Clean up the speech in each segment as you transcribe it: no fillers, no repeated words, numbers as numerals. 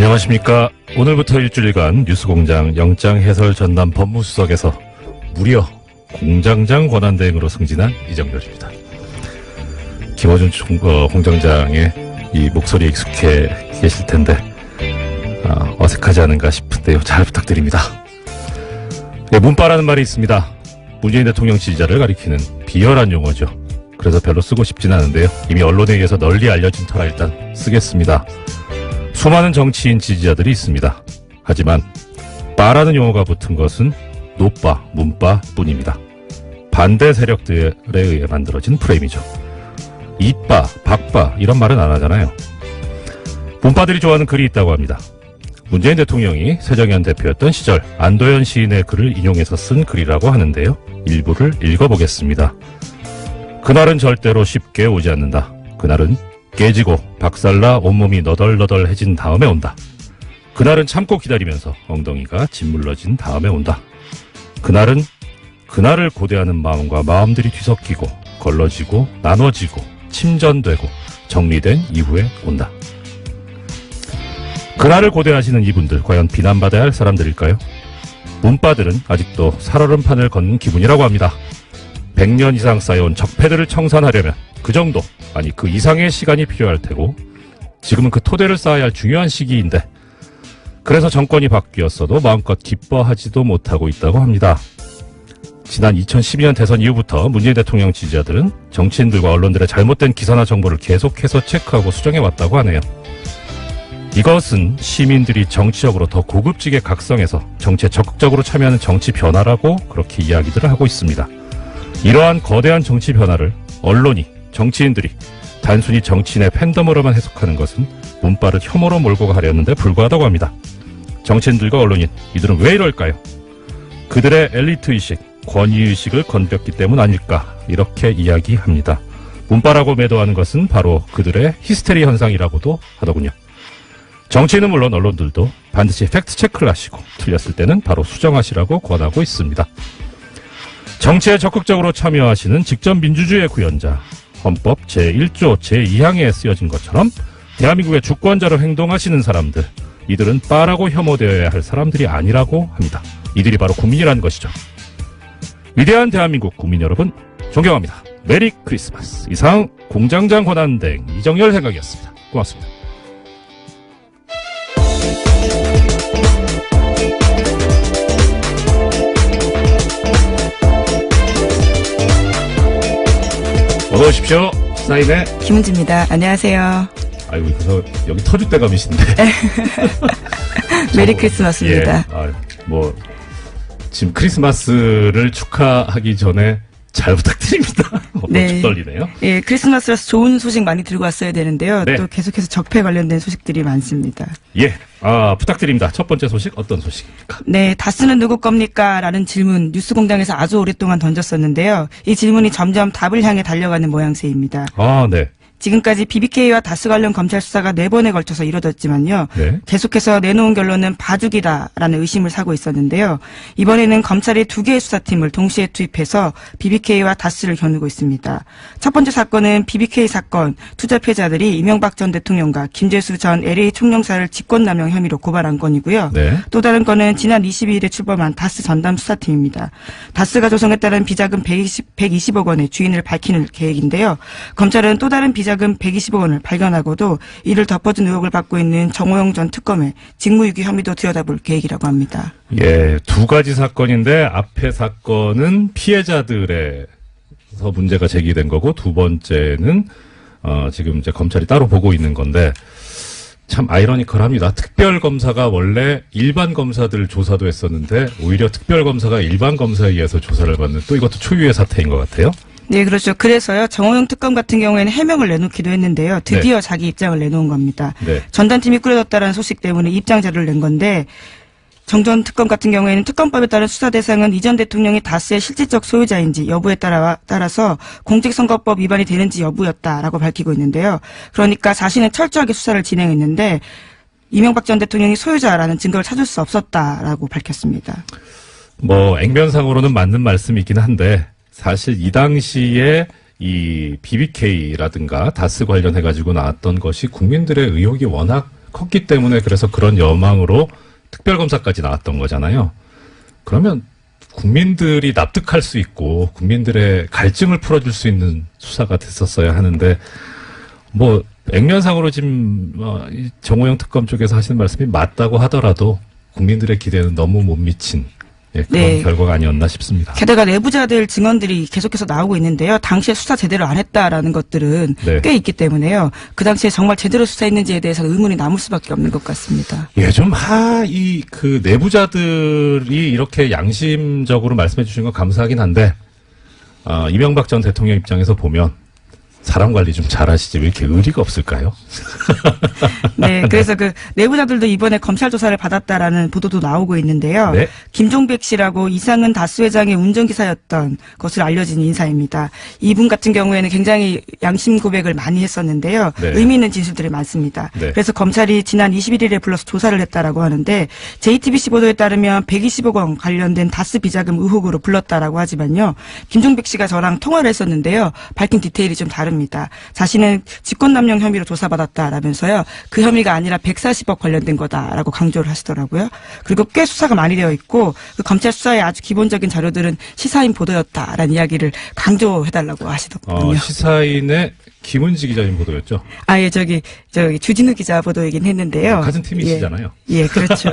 안녕하십니까. 오늘부터 일주일간 뉴스공장 영장해설 전담 법무수석에서 무려 공장장 권한대행으로 승진한 이정렬입니다. 김어준 공장장의 이 목소리에 익숙해 계실 텐데 어색하지 않은가 싶은데요. 잘 부탁드립니다. 네, 문바라는 말이 있습니다. 문재인 대통령 지지자를 가리키는 비열한 용어죠. 그래서 별로 쓰고 싶진 않은데요. 이미 언론에 의해서 널리 알려진 터라 일단 쓰겠습니다. 수많은 정치인 지지자들이 있습니다. 하지만 바라는 용어가 붙은 것은 노바, 문바 뿐입니다. 반대 세력들에 의해 만들어진 프레임이죠. 이빠, 박바 이런 말은 안 하잖아요. 문바들이 좋아하는 글이 있다고 합니다. 문재인 대통령이 새정연 대표였던 시절 안도현 시인의 글을 인용해서 쓴 글이라고 하는데요. 일부를 읽어보겠습니다. 그날은 절대로 쉽게 오지 않는다. 그날은 깨지고 박살나 온몸이 너덜너덜해진 다음에 온다. 그날은 참고 기다리면서 엉덩이가 짓물러진 다음에 온다. 그날은 그날을 고대하는 마음과 마음들이 뒤섞이고 걸러지고 나눠지고 침전되고 정리된 이후에 온다. 그날을 고대하시는 이분들 과연 비난받아야 할 사람들일까요? 문바들은 아직도 살얼음판을 걷는 기분이라고 합니다. 100년 이상 쌓여온 적폐들을 청산하려면 그 정도, 아니 그 이상의 시간이 필요할 테고 지금은 그 토대를 쌓아야 할 중요한 시기인데 그래서 정권이 바뀌었어도 마음껏 기뻐하지도 못하고 있다고 합니다. 지난 2012년 대선 이후부터 문재인 대통령 지지자들은 정치인들과 언론들의 잘못된 기사나 정보를 계속해서 체크하고 수정해왔다고 하네요. 이것은 시민들이 정치적으로 더 고급지게 각성해서 정치에 적극적으로 참여하는 정치 변화라고 그렇게 이야기들을 하고 있습니다. 이러한 거대한 정치 변화를 언론이, 정치인들이 단순히 정치인의 팬덤으로만 해석하는 것은 문바를 혐오로 몰고 가려는데 불과하다고 합니다. 정치인들과 언론인, 이들은 왜 이럴까요? 그들의 엘리트의식, 권위의식을 건드렸기 때문 아닐까 이렇게 이야기합니다. 문바라고 매도하는 것은 바로 그들의 히스테리 현상이라고도 하더군요. 정치인은 물론 언론들도 반드시 팩트체크를 하시고 틀렸을 때는 바로 수정하시라고 권하고 있습니다. 정치에 적극적으로 참여하시는 직접 민주주의의 구현자, 헌법 제1조 제2항에 쓰여진 것처럼 대한민국의 주권자로 행동하시는 사람들, 이들은 바라고 혐오되어야 할 사람들이 아니라고 합니다. 이들이 바로 국민이라는 것이죠. 위대한 대한민국 국민 여러분, 존경합니다. 메리 크리스마스. 이상 공장장 권한대행 이정렬 생각이었습니다. 고맙습니다. 어서 오십시오. 사인의 김은지입니다. 안녕하세요. 아이고, 그래서 여기 터줏대감이신데. 메리 크리스마스입니다. 예, 지금 크리스마스를 축하하기 전에 잘 부탁드립니다. 네. 좀 떨리네요. 예, 크리스마스라서 좋은 소식 많이 들고 왔어야 되는데요. 네. 또 계속해서 적폐 관련된 소식들이 많습니다. 예, 부탁드립니다. 첫 번째 소식 어떤 소식입니까? 네, 다스는 누구 겁니까? 라는 질문 뉴스공장에서 아주 오랫동안 던졌었는데요. 이 질문이 점점 답을 향해 달려가는 모양새입니다. 네. 지금까지 BBK와 다스 관련 검찰 수사가 4번에 걸쳐서 이뤄졌지만요. 네. 계속해서 내놓은 결론은 봐주기다라는 의심을 사고 있었는데요. 이번에는 검찰이 2개의 수사팀을 동시에 투입해서 BBK와 다스를 겨누고 있습니다. 첫 번째 사건은 BBK 사건, 투자 피해자들이 이명박 전 대통령과 김재수 전 LA 총영사를 직권남용 혐의로 고발한 건이고요. 네. 또 다른 건은 지난 22일에 출범한 다스 전담 수사팀입니다. 다스가 조성에 따른 비자금 120억 원의 주인을 밝히는 계획인데요. 검찰은 또 다른 비자금 120억 원을 발견하고도 이를 덮어준 의혹을 받고 있는 정호영 전 특검의 직무유기 혐의도 들여다볼 계획이라고 합니다. 예, 2가지 사건인데 앞에 사건은 피해자들에서 문제가 제기된 거고 두 번째는 지금 이제 검찰이 따로 보고 있는 건데 참 아이러니컬합니다. 특별검사가 원래 일반 검사들 조사도 했었는데 오히려 특별검사가 일반 검사에 의해서 조사를 받는 또 이것도 초유의 사태인 것 같아요. 네, 그렇죠. 그래서요, 정호영 특검 같은 경우에는 해명을 내놓기도 했는데요. 드디어 네. 자기 입장을 내놓은 겁니다. 네. 전담팀이 꾸려졌다는 소식 때문에 입장 자료를 낸 건데, 정 전 특검 같은 경우에는 특검법에 따른 수사 대상은 이전 대통령이 다스의 실질적 소유자인지 여부에 따라서 공직선거법 위반이 되는지 여부였다라고 밝히고 있는데요. 그러니까 자신은 철저하게 수사를 진행했는데 이명박 전 대통령이 소유자라는 증거를 찾을 수 없었다라고 밝혔습니다. 액면상으로는 맞는 말씀이긴 한데 사실 이 당시에 이 BBK라든가 다스 관련해가지고 나왔던 것이 국민들의 의혹이 워낙 컸기 때문에 그래서 그런 여망으로 특별검사까지 나왔던 거잖아요. 그러면 국민들이 납득할 수 있고 국민들의 갈증을 풀어줄 수 있는 수사가 됐었어야 하는데 뭐 액면상으로 지금 이 정호영 특검 쪽에서 하시는 말씀이 맞다고 하더라도 국민들의 기대는 너무 못 미친 그런 네. 결과가 아니었나 싶습니다. 게다가 내부자들 증언들이 계속해서 나오고 있는데요. 당시에 수사 제대로 안 했다라는 것들은 네. 꽤 있기 때문에요. 그 당시에 정말 제대로 수사했는지에 대해서 의문이 남을 수밖에 없는 것 같습니다. 예, 그 내부자들이 이렇게 양심적으로 말씀해 주신 건 감사하긴 한데, 이명박 전 대통령 입장에서 보면, 사람 관리 좀 잘하시지 왜 이렇게 의리가 없을까요? 네, 그래서 그 내부자들도 이번에 검찰 조사를 받았다라는 보도도 나오고 있는데요. 네. 김종백 씨라고 이상은 다스 회장의 운전기사였던 것으로 알려진 인사입니다. 이분 같은 경우에는 굉장히 양심 고백을 많이 했었는데요. 네. 의미 있는 진술들이 많습니다. 네. 그래서 검찰이 지난 21일에 불러서 조사를 했다라고 하는데 JTBC 보도에 따르면 120억 원 관련된 다스 비자금 의혹으로 불렀다라고 하지만요. 김종백 씨가 저랑 통화를 했었는데요. 밝힌 디테일이 좀 다릅니다. 자신은 직권남용 혐의로 조사받았다라면서요. 그 혐의가 아니라 140억 관련된 거다라고 강조를 하시더라고요. 그리고 꽤 수사가 많이 되어 있고 그 검찰 수사의 아주 기본적인 자료들은 시사인 보도였다라는 이야기를 강조해달라고 하시더군요. 시사인의 김은지 기자님 보도였죠? 예, 저기 주진우 기자 보도이긴 했는데요. 같은 팀이시잖아요. 예, 그렇죠.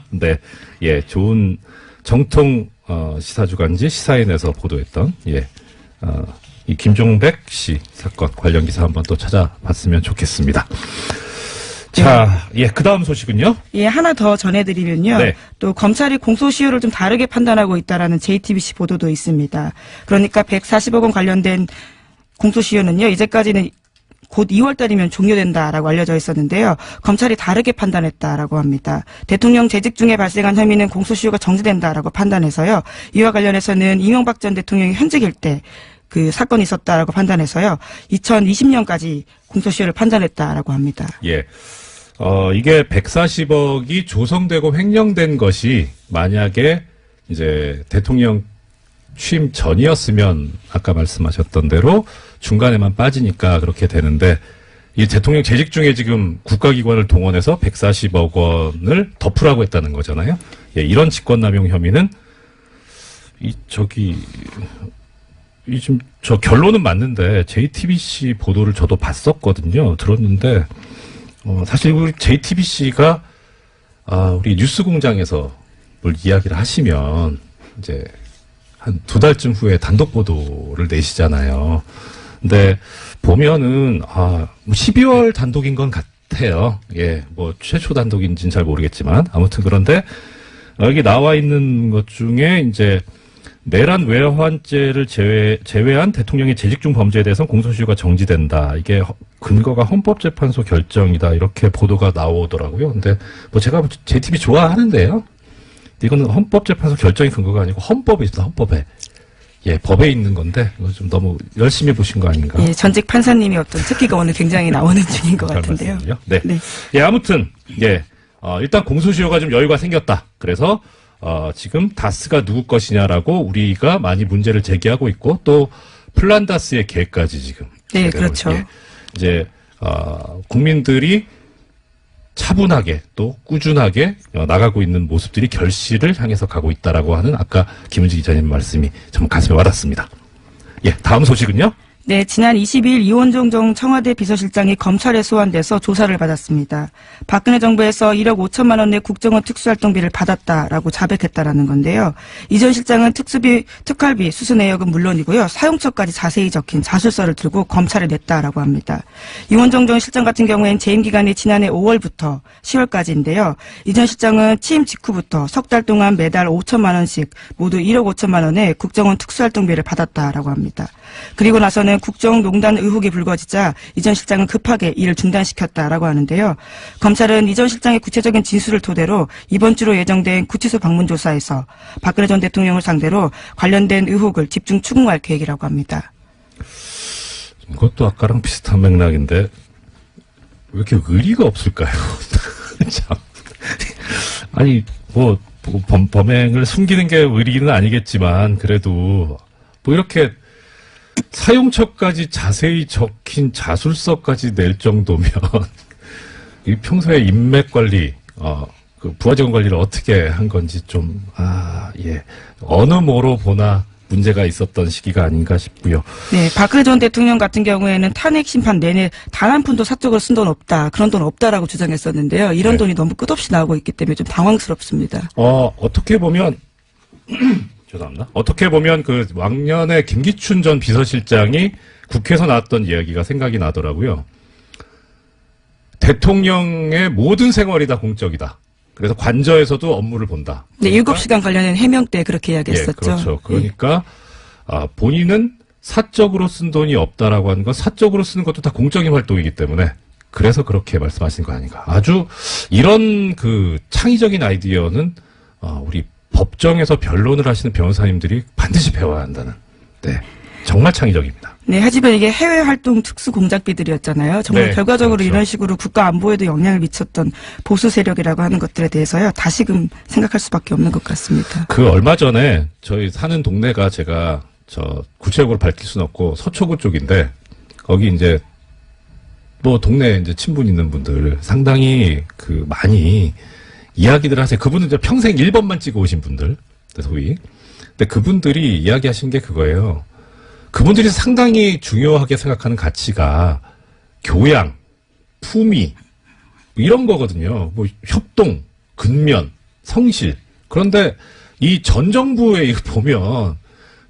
네, 예, 좋은 정통 시사주간지 시사인에서 보도했던 이 김종백 씨 사건 관련 기사 한번 또 찾아봤으면 좋겠습니다. 자, 그 다음 소식은요? 예, 하나 더 전해드리면요. 네. 또 검찰이 공소시효를 좀 다르게 판단하고 있다라는 JTBC 보도도 있습니다. 그러니까 140억 원 관련된 공소시효는요, 이제까지는 곧 2월 달이면 종료된다라고 알려져 있었는데요. 검찰이 다르게 판단했다라고 합니다. 대통령 재직 중에 발생한 혐의는 공소시효가 정지된다라고 판단해서요. 이와 관련해서는 이명박 전 대통령이 현직일 때 그 사건이 있었다라고 판단해서요. 2020년까지 공소시효를 판단했다라고 합니다. 예. 이게 140억이 조성되고 횡령된 것이 만약에 이제 대통령 취임 전이었으면 아까 말씀하셨던 대로 중간에만 빠지니까 그렇게 되는데 이 대통령 재직 중에 지금 국가기관을 동원해서 140억 원을 덮으라고 했다는 거잖아요. 예, 이런 직권남용 혐의는 지금 저 결론은 맞는데 JTBC 보도를 저도 봤었거든요. 들었는데 사실 우리 JTBC가 우리 뉴스공장에서 뭘 이야기를 하시면 이제 한 2달쯤 후에 단독 보도를 내시잖아요. 근데 보면은 12월 단독인 건 같아요. 예, 뭐 최초 단독인지는 잘 모르겠지만 아무튼 그런데 여기 나와 있는 것 중에 이제 내란 외환죄를 제외한 대통령의 재직 중 범죄에 대해서는 공소시효가 정지된다. 이게 근거가 헌법재판소 결정이다. 이렇게 보도가 나오더라고요. 근데 뭐 제가 JTB 좋아하는데요. 이거는 헌법재판소 결정이 근거가 아니고 헌법에 있습니다. 헌법에. 예, 법에 있는 건데 이거 좀 너무 열심히 보신 거 아닌가? 예, 전직 판사님이 어떤 특기가 오늘 굉장히 나오는 중인 것 같은데요. 네. 네. 예, 아무튼 일단 공소시효가 좀 여유가 생겼다. 그래서 지금 다스가 누구 것이냐라고 우리가 많이 문제를 제기하고 있고 또 플란다스의 개까지 지금. 네, 그렇죠. 예, 이제 국민들이 차분하게 또 꾸준하게 나가고 있는 모습들이 결실을 향해서 가고 있다라고 하는 아까 김은지 기자님 말씀이 참 가슴에 와닿습니다. 예, 다음 소식은요? 네, 지난 20일 이원종 전 청와대 비서실장이 검찰에 소환돼서 조사를 받았습니다. 박근혜 정부에서 1억 5천만 원의 국정원 특수활동비를 받았다라고 자백했다라는 건데요. 이 전 실장은 특활비 수수 내역은 물론이고요. 사용처까지 자세히 적힌 자술서를 들고 검찰에 냈다라고 합니다. 이원종 전 실장 같은 경우에는 재임 기간이 지난해 5월부터 10월까지인데요. 이 전 실장은 취임 직후부터 석 달 동안 매달 5천만 원씩 모두 1억 5천만 원의 국정원 특수활동비를 받았다라고 합니다. 그리고 나서는 국정농단 의혹이 불거지자 이 전 실장은 급하게 일을 중단시켰다라고 하는데요. 검찰은 이 전 실장의 구체적인 진술을 토대로 이번 주로 예정된 구치소 방문 조사에서 박근혜 전 대통령을 상대로 관련된 의혹을 집중 추궁할 계획이라고 합니다. 이것도 아까랑 비슷한 맥락인데 왜 이렇게 의리가 없을까요? 참. 아니 범행을 숨기는 게 의리는 아니겠지만 그래도 뭐 이렇게 사용처까지 자세히 적힌 자술서까지 낼 정도면 이 평소에 인맥 관리, 그 부하 직원 관리를 어떻게 한 건지 예. 어느 뭐로 보나 문제가 있었던 시기가 아닌가 싶고요. 네, 박근혜 전 대통령 같은 경우에는 탄핵 심판 내내 단 한 푼도 사적으로 쓴 돈 없다. 그런 돈 없다라고 주장했었는데요. 이런 네. 돈이 너무 끝없이 나오고 있기 때문에 좀 당황스럽습니다. 어떻게 보면, 죄송합니다. 어떻게 보면 그 왕년에 김기춘 전 비서실장이 국회에서 나왔던 이야기가 생각이 나더라고요. 대통령의 모든 생활이 다 공적이다. 그래서 관저에서도 업무를 본다. 네, 그러니까 7시간 관련된 해명 때 그렇게 이야기했었죠. 예, 그렇죠. 그러니까 본인은 사적으로 쓴 돈이 없다라고 하는 건 사적으로 쓰는 것도 다 공적인 활동이기 때문에 그래서 그렇게 말씀하신 거 아닌가. 아주 이런 그 창의적인 아이디어는 우리 법정에서 변론을 하시는 변호사님들이 반드시 배워야 한다는. 네, 정말 창의적입니다. 네, 하지만 이게 해외 활동 특수 공작비들이었잖아요. 정말 네, 결과적으로 그렇죠. 이런 식으로 국가 안보에도 영향을 미쳤던 보수 세력이라고 하는 것들에 대해서요. 다시금 생각할 수밖에 없는 것 같습니다. 그 얼마 전에 저희 사는 동네가 제가 구체적으로 밝힐 수는 없고 서초구 쪽인데 거기 이제 뭐 동네에 이제 친분 있는 분들 상당히 그 많이 이야기들 하세요. 그분은 이제 평생 1번만 찍어 오신 분들, 소위. 근데 그분들이 이야기하신 게 그거예요. 그분들이 상당히 중요하게 생각하는 가치가 교양, 품위 이런 거거든요. 뭐 협동, 근면, 성실. 그런데 이 전 정부에 이거 보면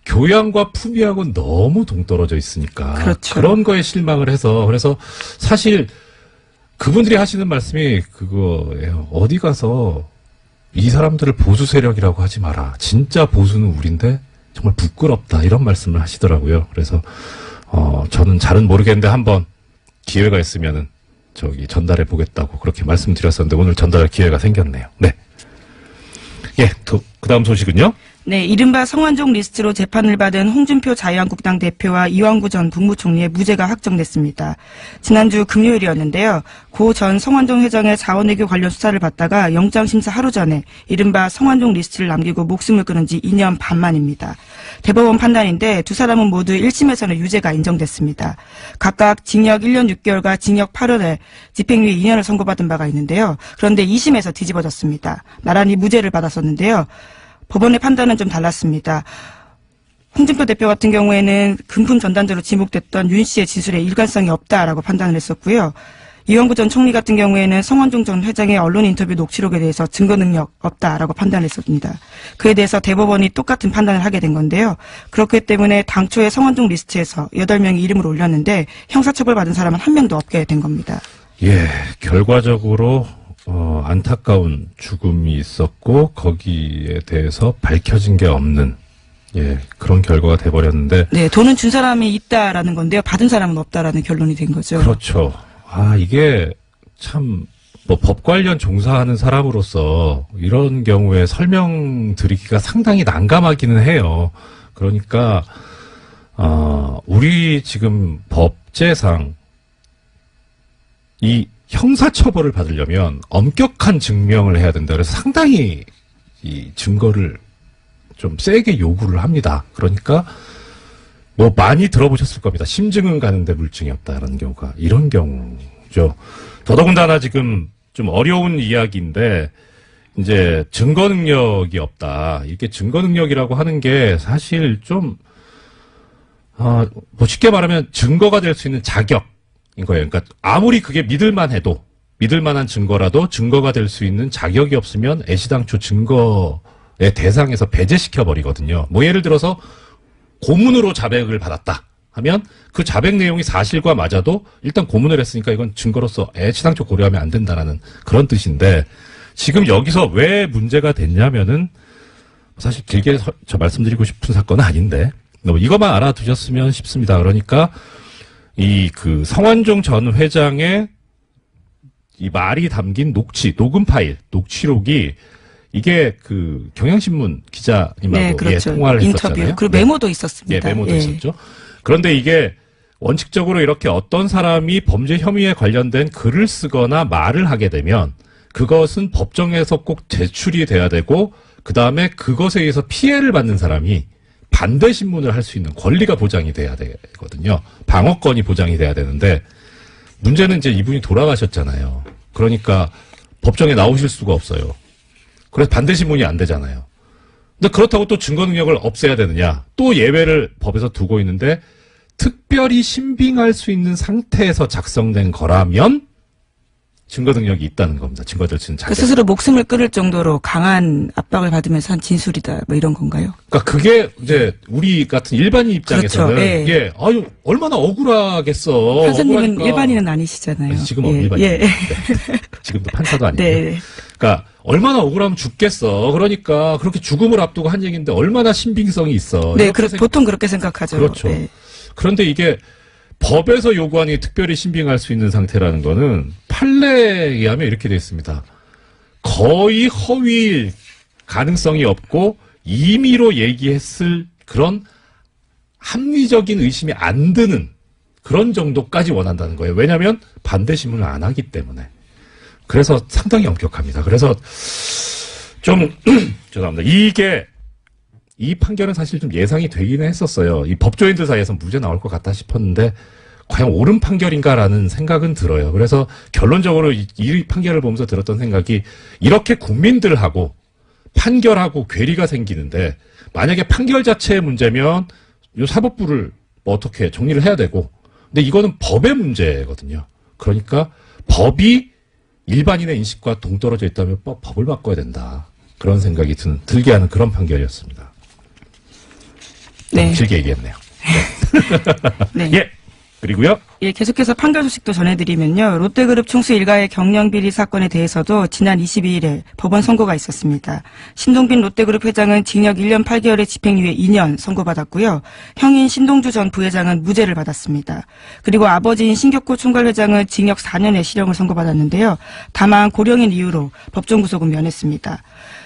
교양과 품위하고 너무 동떨어져 있으니까 그렇죠. 그런 거에 실망을 해서 그래서 사실 그분들이 하시는 말씀이 그거예요. 어디 가서 이 사람들을 보수 세력이라고 하지 마라. 진짜 보수는 우린데 정말 부끄럽다. 이런 말씀을 하시더라고요. 그래서 저는 잘은 모르겠는데 한번 기회가 있으면은 전달해 보겠다고 그렇게 말씀드렸었는데 오늘 전달할 기회가 생겼네요. 네. 예, 그 다음 소식은요? 네, 이른바 성완종 리스트로 재판을 받은 홍준표 자유한국당 대표와 이완구 전 국무총리의 무죄가 확정됐습니다. 지난주 금요일이었는데요. 고 전 성완종 회장의 자원외교 관련 수사를 받다가 영장심사 하루 전에 이른바 성완종 리스트를 남기고 목숨을 끊은 지 2년 반 만입니다. 대법원 판단인데 두 사람은 모두 1심에서는 유죄가 인정됐습니다. 각각 징역 1년 6개월과 징역 8월에 집행유예 2년을 선고받은 바가 있는데요. 그런데 2심에서 뒤집어졌습니다. 나란히 무죄를 받았었는데요. 법원의 판단은 좀 달랐습니다. 홍준표 대표 같은 경우에는 금품 전단자로 지목됐던 윤 씨의 진술에 일관성이 없다라고 판단을 했었고요. 이완구 전 총리 같은 경우에는 성완종 전 회장의 언론 인터뷰 녹취록에 대해서 증거 능력 없다라고 판단을 했습니다. 그에 대해서 대법원이 똑같은 판단을 하게 된 건데요. 그렇기 때문에 당초에 성완종 리스트에서 8명이 이름을 올렸는데 형사처벌 받은 사람은 한 명도 없게 된 겁니다. 예, 결과적으로 안타까운 죽음이 있었고 거기에 대해서 밝혀진 게 없는 그런 결과가 돼버렸는데 네, 돈은 준 사람이 있다라는 건데요. 받은 사람은 없다라는 결론이 된 거죠. 그렇죠. 이게 참 뭐 법 관련 종사하는 사람으로서 이런 경우에 설명드리기가 상당히 난감하기는 해요. 그러니까 우리 지금 법제상 이 형사처벌을 받으려면 엄격한 증명을 해야 된다. 그래서 상당히 이 증거를 좀 세게 요구를 합니다. 그러니까 뭐 많이 들어보셨을 겁니다. 심증은 가는데 물증이 없다라는 경우가 이런 경우죠. 더더군다나 지금 좀 어려운 이야기인데 이제 증거 능력이 없다. 이게 증거 능력이라고 하는 게 사실 좀 뭐 쉽게 말하면 증거가 될 수 있는 자격. 인 거예요. 그러니까 아무리 그게 믿을만한 증거라도 증거가 될 수 있는 자격이 없으면 애시당초 증거의 대상에서 배제시켜 버리거든요. 뭐 예를 들어서 고문으로 자백을 받았다 하면 그 자백 내용이 사실과 맞아도 일단 고문을 했으니까 이건 증거로서 애시당초 고려하면 안 된다라는 그런 뜻인데 지금 여기서 왜 문제가 됐냐면은 사실 길게 저 말씀드리고 싶은 사건은 아닌데 이것만 알아두셨으면 싶습니다. 그러니까 그 성완종 전 회장의 이 말이 담긴 녹음 파일, 녹취록이 이게 그 경향신문 기자님하고 네, 그렇죠. 통화를 인터뷰. 했었잖아요. 그리고 메모도 있었습니다. 메모도 있었죠. 그런데 이게 원칙적으로 이렇게 어떤 사람이 범죄 혐의에 관련된 글을 쓰거나 말을 하게 되면 그것은 법정에서 꼭 제출이 돼야 되고 그 다음에 그것에 의해서 피해를 받는 사람이 반대 신문을 할 수 있는 권리가 보장이 돼야 되거든요. 방어권이 보장이 돼야 되는데 문제는 이제 이분이 돌아가셨잖아요. 그러니까 법정에 나오실 수가 없어요. 그래서 반대 신문이 안 되잖아요. 근데 그렇다고 또 증거 능력을 없애야 되느냐? 또 예외를 법에서 두고 있는데 특별히 신빙할 수 있는 상태에서 작성된 거라면 증거 능력이 있다는 겁니다. 증거들 지는 자체. 스스로 목숨을 끊을 정도로 강한 압박을 받으면서 한 진술이다. 뭐 이런 건가요? 그러니까 그게 이제 우리 같은 일반인 입장에서는 그렇죠. 예. 예, 아유 얼마나 억울하겠어. 판사님은 억울하니까. 일반인은 아니시잖아요. 아니, 지금 예. 일반인. 예. 네. 지금도 판사도 아니고. 네. 그러니까 얼마나 억울하면 죽겠어. 그러니까 그렇게 죽음을 앞두고 한 얘기인데 얼마나 신빙성이 있어. 네, 보통 그렇게 생각하죠. 그렇죠. 네. 그런데 이게 법에서 요구하는 게 특별히 신빙할 수 있는 상태라는 거는 판례에 의하면 이렇게 되어 있습니다. 거의 허위일 가능성이 없고 임의로 얘기했을 그런 합리적인 의심이 안 드는 그런 정도까지 원한다는 거예요. 왜냐하면 반대 신문을 안 하기 때문에. 그래서 상당히 엄격합니다. 그래서 좀 죄송합니다. 이 판결은 사실 좀 예상이 되기는 했었어요. 이 법조인들 사이에서 무죄 나올 것 같다 싶었는데 과연 옳은 판결인가라는 생각은 들어요. 그래서 결론적으로 이 판결을 보면서 들었던 생각이 이렇게 국민들하고 판결하고 괴리가 생기는데 만약에 판결 자체의 문제면 이 사법부를 뭐 어떻게 정리를 해야 되고 근데 이거는 법의 문제거든요. 그러니까 법이 일반인의 인식과 동떨어져 있다면 법을 바꿔야 된다. 그런 생각이 들게 하는 그런 판결이었습니다. 네. 길게 얘기했네요. 네. 예. 그리고요. 예, 계속해서 판결 소식도 전해드리면요. 롯데그룹 총수 일가의 경영비리 사건에 대해서도 지난 22일에 법원 선고가 있었습니다. 신동빈 롯데그룹 회장은 징역 1년 8개월에 집행유예 2년 선고받았고요. 형인 신동주 전 부회장은 무죄를 받았습니다. 그리고 아버지인 신격호 총괄회장은 징역 4년의 실형을 선고받았는데요. 다만 고령인 이유로 법정 구속은 면했습니다.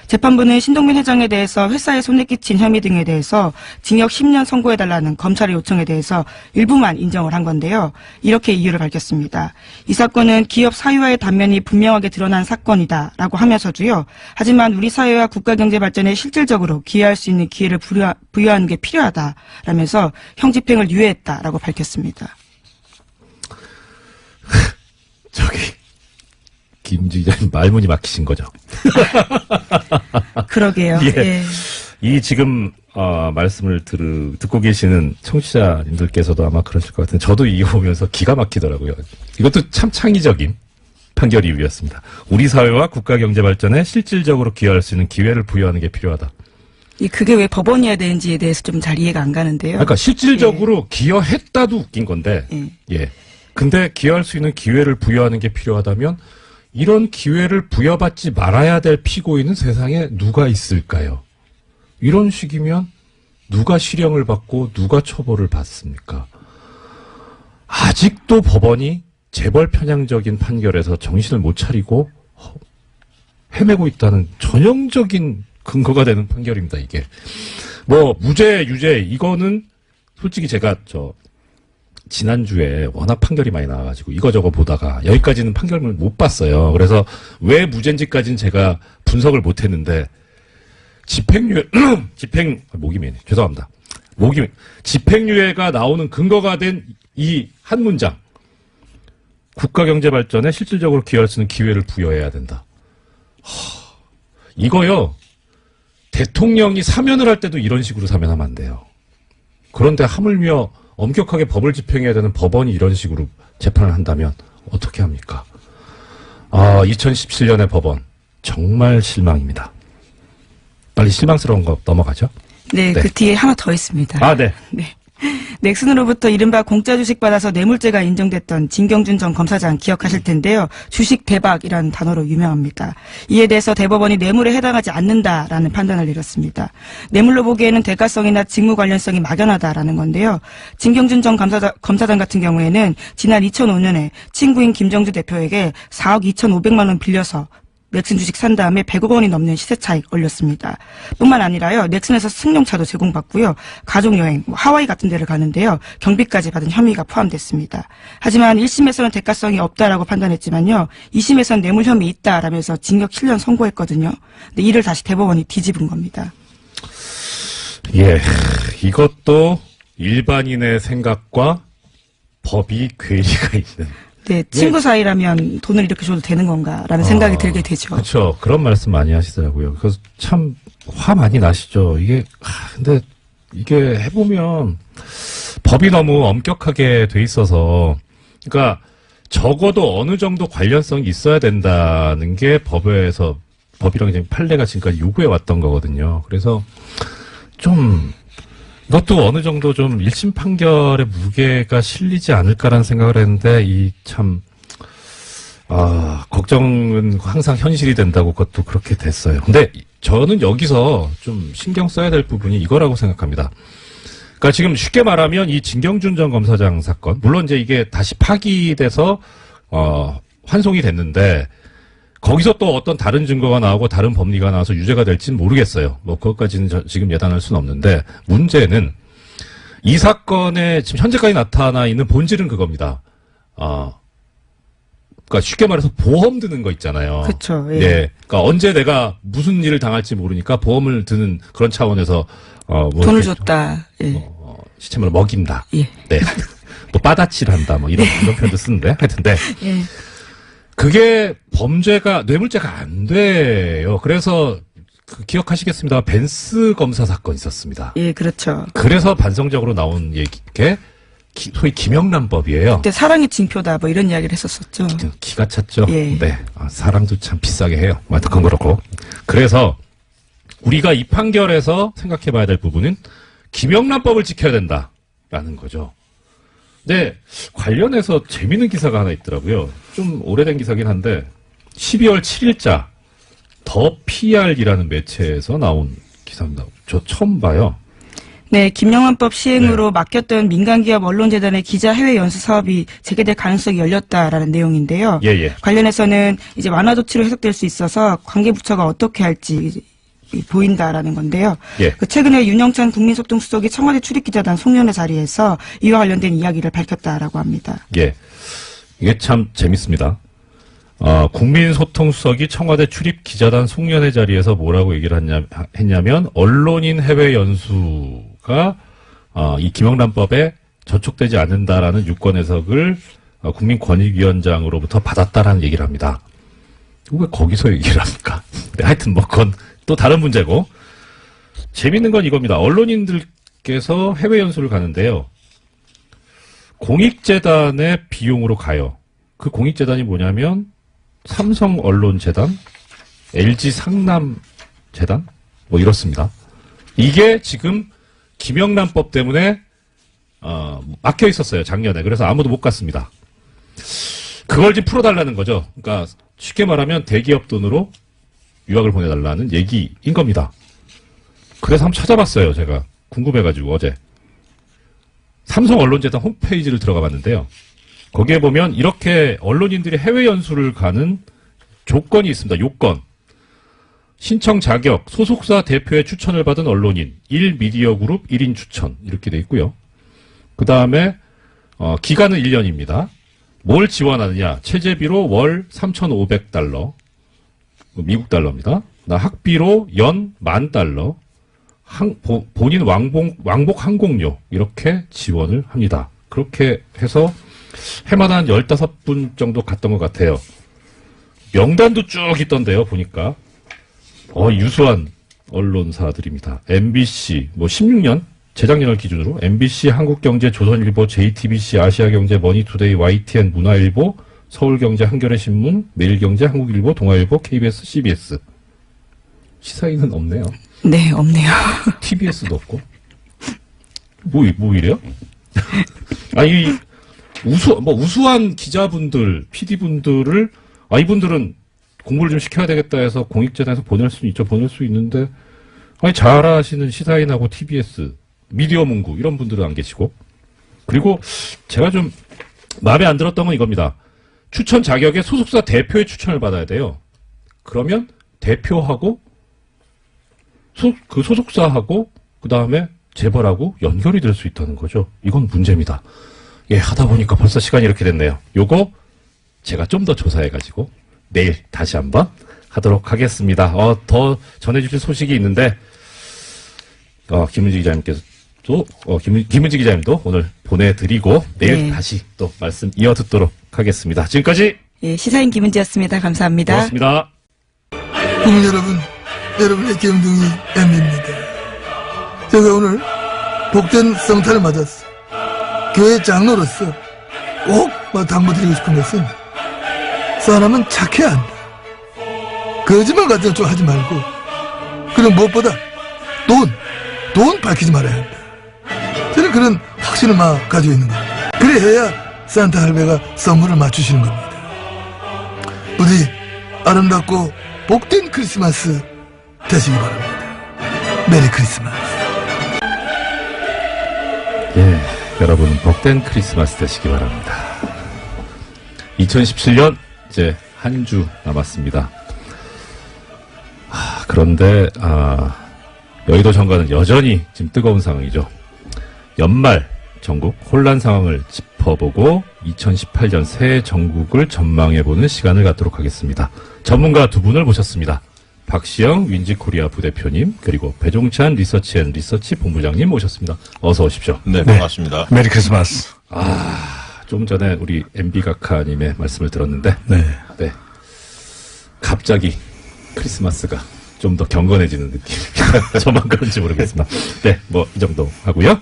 재판부는 신동빈 회장에 대해서 회사에 손해 끼친 혐의 등에 대해서 징역 10년 선고해달라는 검찰의 요청에 대해서 일부만 인정을 한 건데요. 이렇게 이유를 밝혔습니다. 이 사건은 기업 사유와의 단면이 분명하게 드러난 사건이다라고 하면서도요. 하지만 우리 사회와 국가 경제 발전에 실질적으로 기여할 수 있는 기회를 부여하는 게 필요하다라면서 형 집행을 유예했다라고 밝혔습니다. 저기 김주 기자님 말문이 막히신 거죠. 그러게요. 예. 예. 이 지금 말씀을 듣고 계시는 청취자님들께서도 아마 그러실 것 같은데 저도 이거 보면서 기가 막히더라고요. 이것도 참 창의적인 판결 이유였습니다. 우리 사회와 국가 경제 발전에 실질적으로 기여할 수 있는 기회를 부여하는 게 필요하다. 그게 왜 법원이어야 되는지에 대해서 좀 잘 이해가 안 가는데요. 그러니까 실질적으로 기여했다도 웃긴 건데, 예. 근데 기여할 수 있는 기회를 부여하는 게 필요하다면 이런 기회를 부여받지 말아야 될 피고인은 세상에 누가 있을까요? 이런 식이면 누가 실형을 받고 누가 처벌을 받습니까? 아직도 법원이 재벌 편향적인 판결에서 정신을 못 차리고 헤매고 있다는 전형적인 근거가 되는 판결입니다, 이게. 뭐, 무죄, 유죄, 이거는 솔직히 제가 지난주에 워낙 판결이 많이 나와가지고 이거저거 보다가 여기까지는 판결문을 못 봤어요. 그래서 왜 무죄인지까지는 제가 분석을 못 했는데 집행유예가 나오는 근거가 된 이 한 문장. 국가 경제 발전에 실질적으로 기여할 수 있는 기회를 부여해야 된다. 이거요. 대통령이 사면을 할 때도 이런 식으로 사면하면 안 돼요. 그런데 하물며 엄격하게 법을 집행해야 되는 법원이 이런 식으로 재판을 한다면 어떻게 합니까? 2017년의 법원 정말 실망입니다. 빨리 실망스러운 거 넘어가죠. 네, 그 뒤에 하나 더 있습니다. 네. 네. 넥슨으로부터 이른바 공짜 주식 받아서 뇌물죄가 인정됐던 진경준 전 검사장 기억하실 텐데요. 주식 대박이라는 단어로 유명합니다. 이에 대해서 대법원이 뇌물에 해당하지 않는다라는 판단을 내렸습니다. 뇌물로 보기에는 대가성이나 직무 관련성이 막연하다라는 건데요. 진경준 전 검사장 같은 경우에는 지난 2005년에 친구인 김정주 대표에게 4억 2,500만 원 빌려서 넥슨 주식 산 다음에 100억 원이 넘는 시세 차익 올렸습니다. 뿐만 아니라요. 넥슨에서 승용차도 제공받고요. 가족여행, 하와이 같은 데를 가는데요. 경비까지 받은 혐의가 포함됐습니다. 하지만 1심에서는 대가성이 없다라고 판단했지만요. 2심에서는 뇌물 혐의 있다라면서 징역 7년 선고했거든요. 근데 이를 다시 대법원이 뒤집은 겁니다. 예, 이것도 일반인의 생각과 법이 괴리가 있는 네, 친구 사이라면 돈을 이렇게 줘도 되는 건가라는 생각이 들게 되죠. 그렇죠. 그런 말씀 많이 하시더라고요. 그래서 참 화 많이 나시죠. 이게 근데 이게 해보면 법이 너무 엄격하게 돼 있어서 그러니까 적어도 어느 정도 관련성이 있어야 된다는 게 법이랑 지금 판례가 지금까지 요구해 왔던 거거든요. 그래서 좀 이것도 어느 정도 좀 1심 판결의 무게가 실리지 않을까라는 생각을 했는데 걱정은 항상 현실이 된다고 그것도 그렇게 됐어요. 근데 저는 여기서 좀 신경 써야 될 부분이 이거라고 생각합니다. 그러니까 지금 쉽게 말하면 이 진경준 전 검사장 사건, 물론 이제 이게 다시 파기돼서 환송이 됐는데 거기서 또 어떤 다른 증거가 나오고 다른 법리가 나와서 유죄가 될지는 모르겠어요. 뭐 그것까지는 지금 예단할 수는 없는데 문제는 이 사건에 지금 현재까지 나타나 있는 본질은 그겁니다. 그러니까 쉽게 말해서 보험 드는 거 있잖아요. 그렇죠. 예. 네. 그러니까 언제 내가 무슨 일을 당할지 모르니까 보험을 드는 그런 차원에서 돈을 줬다. 예. 시체물을 먹인다. 예. 네. 또 빠다칠한다. 뭐 이런 표현도 쓰는데 하여튼 예. 그게 범죄가 뇌물죄가 안 돼요. 그래서 기억하시겠습니다. 벤스 검사 사건 있었습니다. 예, 그렇죠. 그래서 반성적으로 나온 얘기게 소위 김영란법이에요. 그때 사랑의 징표다 뭐 이런 이야기를 했었었죠. 기가 찼죠. 예. 네, 사랑도 참 비싸게 해요. 그건 그렇고. 그래서 우리가 이 판결에서 생각해봐야 될 부분은 김영란법을 지켜야 된다라는 거죠. 네, 관련해서 재미있는 기사가 하나 있더라고요. 좀 오래된 기사긴 한데 12월 7일자 더 PR이라는 매체에서 나온 기사입니다. 저 처음 봐요. 네, 김영란법 시행으로 맡겼던 민간기업 언론재단의 기자 해외 연수 사업이 재개될 가능성이 열렸다라는 내용인데요. 예. 관련해서는 이제 완화 조치로 해석될 수 있어서 관계부처가 어떻게 할지 보인다라는 건데요. 예. 최근에 윤영찬 국민소통수석이 청와대 출입기자단 송년회 자리에서 이와 관련된 이야기를 밝혔다라고 합니다. 예. 이게 참 재밌습니다. 국민소통수석이 청와대 출입기자단 송년회 자리에서 뭐라고 얘기를 했냐면 언론인 해외 연수가 이 김영란법에 저촉되지 않는다라는 유권 해석을 국민권익위원장으로부터 받았다라는 얘기를 합니다. 왜 거기서 얘기를 합니까? 네, 하여튼 뭐 그건 또 다른 문제고 재밌는 건 이겁니다. 언론인들께서 해외 연수를 가는데요. 공익재단의 비용으로 가요. 그 공익재단이 뭐냐면 삼성언론재단, LG상남재단 뭐 이렇습니다. 이게 지금 김영란법 때문에 막혀 있었어요. 작년에. 그래서 아무도 못 갔습니다. 그걸 지금 풀어달라는 거죠. 그러니까 쉽게 말하면 대기업 돈으로 유학을 보내달라는 얘기인 겁니다. 그래서 한번 찾아봤어요. 제가 궁금해가지고 어제 삼성언론재단 홈페이지를 들어가 봤는데요. 거기에 보면 이렇게 언론인들이 해외 연수를 가는 조건이 있습니다. 요건. 신청 자격, 소속사 대표의 추천을 받은 언론인, 1미디어그룹 1인 추천 이렇게 돼 있고요. 그 다음에 기간은 1년입니다. 뭘 지원하느냐. 체재비로 월 3,500달러, 미국 달러입니다. 학비로 연 10,000달러, 본인 왕복 항공료 이렇게 지원을 합니다. 그렇게 해서 해마다 한 15분 정도 갔던 것 같아요. 명단도 쭉 있던데요, 보니까. 유수한 언론사들입니다. MBC, 16년, 재작년을 기준으로, MBC, 한국경제, 조선일보, JTBC, 아시아경제, 머니투데이, YTN, 문화일보, 서울경제, 한겨레신문, 매일경제, 한국일보, 동아일보, KBS, CBS. 시사인은 없네요. 네, 없네요. TBS도 없고. 뭐 이래요? 우수한 기자분들, PD분들을, 이분들은 공부를 좀 시켜야 되겠다 해서 공익재단에서 보낼 수는 있죠. 보낼 수 있는데, 잘하시는 시사인하고 TBS, 미디어문구, 이런 분들은 안 계시고. 그리고 제가 좀 마음에 안 들었던 건 이겁니다. 추천 자격에 소속사 대표의 추천을 받아야 돼요. 그러면 대표하고, 그 소속사하고, 그 다음에 재벌하고 연결이 될 수 있다는 거죠. 이건 문제입니다. 예, 하다 보니까 벌써 시간이 이렇게 됐네요. 요거 제가 좀 더 조사해가지고 내일 다시 한번 하도록 하겠습니다. 더 전해주실 소식이 있는데, 김은지 기자님께서도, 김은지 기자님도 오늘 보내드리고 내일 네. 다시 또 말씀 이어 듣도록 하겠습니다. 하겠습니다. 지금까지 예, 시사인 김은지였습니다. 감사합니다. 고맙습니다. 국민 여러분, 여러분의 gem둥이 M입니다. 제가 오늘 복된 성탄을 맞았어. 교회 장로로서 꼭 당부드리고 싶은 것은 사람은 착해야 한다. 거짓말 같은 거 좀 하지 말고, 그리고 무엇보다 돈 밝히지 말아야 한다. 저는 그런 확신을 막 가지고 있는 겁니다. 그래야 산타 할배가 선물을 맞추시는 겁니다. 부디 아름답고 복된 크리스마스 되시기 바랍니다. 메리 크리스마스. 예, 여러분 복된 크리스마스 되시기 바랍니다. 2017년 이제 한 주 남았습니다. 그런데 여의도 정가는 여전히 지금 뜨거운 상황이죠. 연말 전국 혼란 상황을 짚어보고 2018년 새해 전국을 전망해보는 시간을 갖도록 하겠습니다. 전문가 두 분을 모셨습니다. 박시영 윈지코리아 부대표님, 그리고 배종찬 리서치 본부장님 모셨습니다. 어서 오십시오. 네, 반갑습니다. 메리 크리스마스. 좀 전에 우리 MB 각하님의 말씀을 들었는데, 네. 네. 갑자기 크리스마스가 좀 더 경건해지는 느낌. 저만 그런지 모르겠습니다. 네, 뭐, 이 정도 하고요.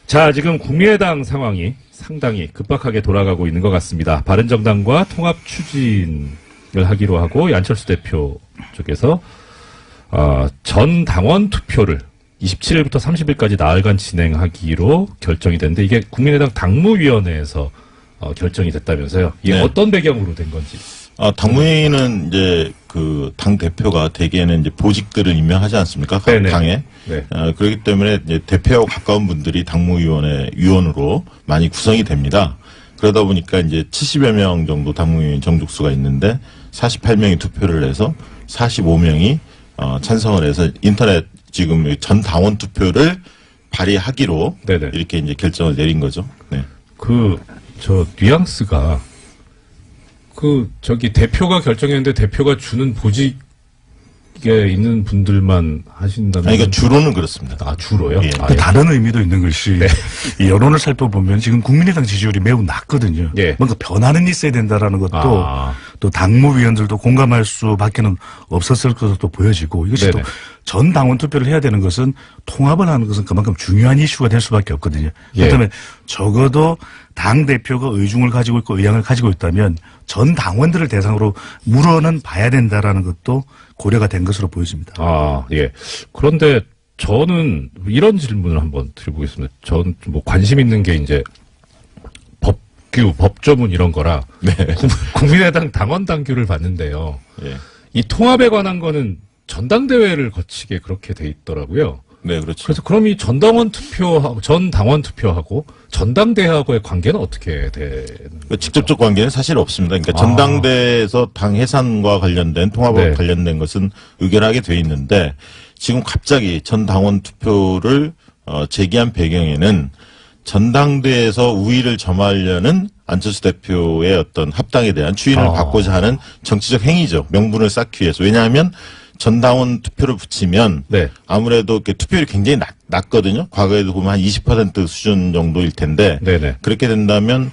자, 지금 국민의당 상황이 상당히 급박하게 돌아가고 있는 것 같습니다. 바른정당과 통합 추진을 하기로 하고, 안철수 대표 쪽에서, 전 당원 투표를 27일부터 30일까지 나흘간 진행하기로 결정이 됐는데, 이게 국민의당 당무위원회에서 결정이 됐다면서요. 이게 네. 어떤 배경으로 된 건지. 당무회의는 이제 그 당 대표가 대개는 이제 보직들을 임명하지 않습니까? 각 네네. 당에. 네. 그렇기 때문에 이제 대표하고 가까운 분들이 당무위원회 위원으로 많이 구성이 됩니다. 그러다 보니까 이제 70여 명 정도 당무위원 정족수가 있는데 48명이 투표를 해서 45명이 찬성을 해서 인터넷 지금 전 당원 투표를 발의하기로 네네. 이렇게 이제 결정을 내린 거죠. 네. 뉘앙스가, 대표가 결정했는데 대표가 주는 보직에 있는 분들만 하신다면. 아니, 그러니까 주로는 그렇습니다. 주로요? 예. 그 다른 의미도 있는 것이 이 여론을 살펴보면 지금 국민의당 지지율이 매우 낮거든요. 예. 뭔가 변화는 있어야 된다라는 것도 또 당무위원들도 공감할 수밖에는 없었을 것으로 보여지고, 이것이 네네. 또 전 당원 투표를 해야 되는 것은 통합을 하는 것은 그만큼 중요한 이슈가 될 수밖에 없거든요. 예. 그렇다면 적어도 당 대표가 의중을 가지고 있고 의향을 가지고 있다면 전 당원들을 대상으로 물어는 봐야 된다라는 것도 고려가 된 것으로 보여집니다. 예. 그런데 저는 이런 질문을 한번 드려보겠습니다. 저는 뭐 관심 있는 게 이제 법조문 이런 거라. 네. 국민의당 당원 당규를 봤는데요. 예. 이 통합에 관한 거는 전당대회를 거치게 그렇게 돼 있더라고요. 네, 그렇죠. 그래서 그럼 이 전 당원 투표하고 전당대회하고의 관계는 어떻게 되는 거죠? 직접적 관계는 사실 없습니다. 그러니까 전당대에서 당 해산과 관련된 통합과 네. 관련된 것은 의결하게 돼 있는데 지금 갑자기 전 당원 투표를 제기한 배경에는 전당대에서 우위를 점하려는 안철수 대표의 어떤 합당에 대한 추인을 받고자 하는 정치적 행위죠. 명분을 쌓기 위해서. 왜냐하면 전당원 투표를 붙이면 네. 아무래도 투표율이 굉장히 낮거든요. 과거에도 보면 한 20% 수준 정도일 텐데 네네. 그렇게 된다면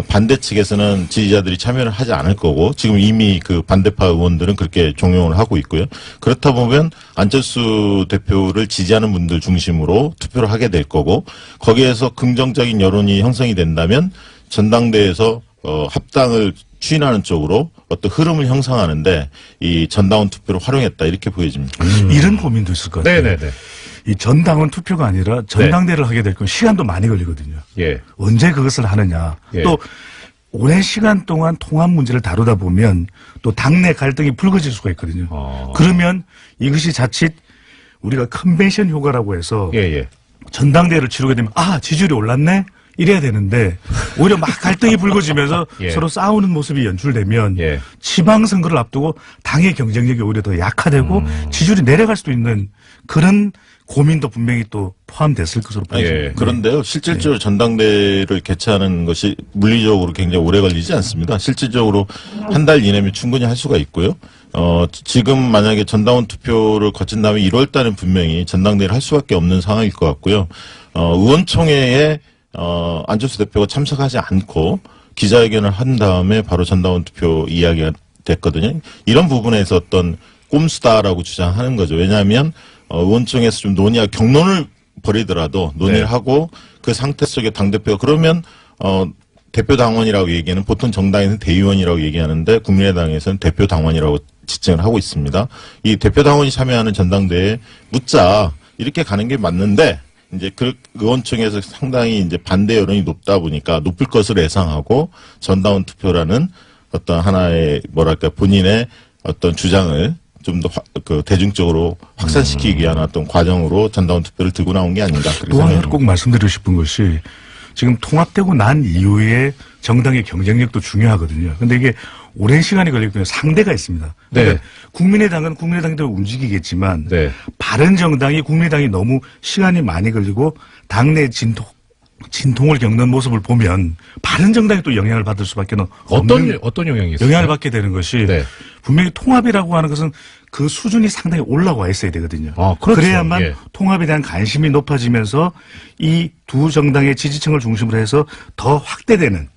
반대 측에서는 지지자들이 참여를 하지 않을 거고 지금 이미 그 반대파 의원들은 그렇게 종용을 하고 있고요. 그렇다 보면 안철수 대표를 지지하는 분들 중심으로 투표를 하게 될 거고 거기에서 긍정적인 여론이 형성이 된다면 전당대에서 합당을 추인하는 쪽으로 어떤 흐름을 형성하는데 이 전당원 투표를 활용했다 이렇게 보여집니다. 이런 고민도 있을 것 같아요. 네네네. 이 전당원 투표가 아니라 전당대회를 하게 될 건 시간도 많이 걸리거든요. 예. 언제 그것을 하느냐. 예. 또 오랜 시간 동안 통합 문제를 다루다 보면 또 당내 갈등이 불거질 수가 있거든요. 그러면 이것이 자칫 우리가 컨벤션 효과라고 해서 예. 전당대회를 치르게 되면 지지율이 올랐네? 이래야 되는데 오히려 막 갈등이 불거지면서 예. 서로 싸우는 모습이 연출되면 예. 지방선거를 앞두고 당의 경쟁력이 오히려 더 약화되고 지지율이 내려갈 수도 있는 그런 고민도 분명히 또 포함됐을 것으로 보입니다. 예. 그런데요, 실질적으로 전당대회를 개최하는 것이 물리적으로 굉장히 오래 걸리지 않습니다. 실질적으로 한 달 이내면 충분히 할 수가 있고요. 지금 만약에 전당원 투표를 거친 다음에 1월 달은 분명히 전당대회를 할 수밖에 없는 상황일 것 같고요. 의원총회에 안철수 대표가 참석하지 않고 기자회견을 한 다음에 바로 전당원 투표 이야기가 됐거든요. 이런 부분에서 어떤 꼼수다라고 주장하는 거죠. 왜냐하면 의원총회에서 좀 논의하고 경론을 벌이더라도 논의를 네. 하고 그 상태 속에 당대표가 그러면 대표 당원이라고 얘기하는 보통 정당에서는 대의원이라고 얘기하는데 국민의당에서는 대표 당원이라고 지칭을 하고 있습니다. 이 대표 당원이 참여하는 전당대회에 묻자 이렇게 가는 게 맞는데 이제 그 의원총회에서 상당히 이제 반대 여론이 높다 보니까 높을 것을 예상하고 전당원 투표라는 어떤 하나의 뭐랄까 본인의 어떤 주장을 좀 더 그 대중적으로 확산시키기 위한 어떤 과정으로 전당원 투표를 들고 나온 게 아닌가. 또 하나 꼭 말씀드리고 싶은 것이 지금 통합되고 난 이후에 정당의 경쟁력도 중요하거든요. 근데 이게 오랜 시간이 걸리기 때문에 상대가 있습니다. 그러니까 국민의당은 국민의당대로 움직이겠지만 네. 바른정당이 국민의당이 너무 시간이 많이 걸리고 당내 진통을 겪는 모습을 보면 바른정당이 또 영향을 받을 수밖에 없는 어떤 영향이 있어요? 영향을 받게 되는 것이 네. 분명히 통합이라고 하는 것은 그 수준이 상당히 올라와 있어야 되거든요. 그렇죠. 그래야만 예. 통합에 대한 관심이 높아지면서 이 두 정당의 지지층을 중심으로 해서 더 확대되는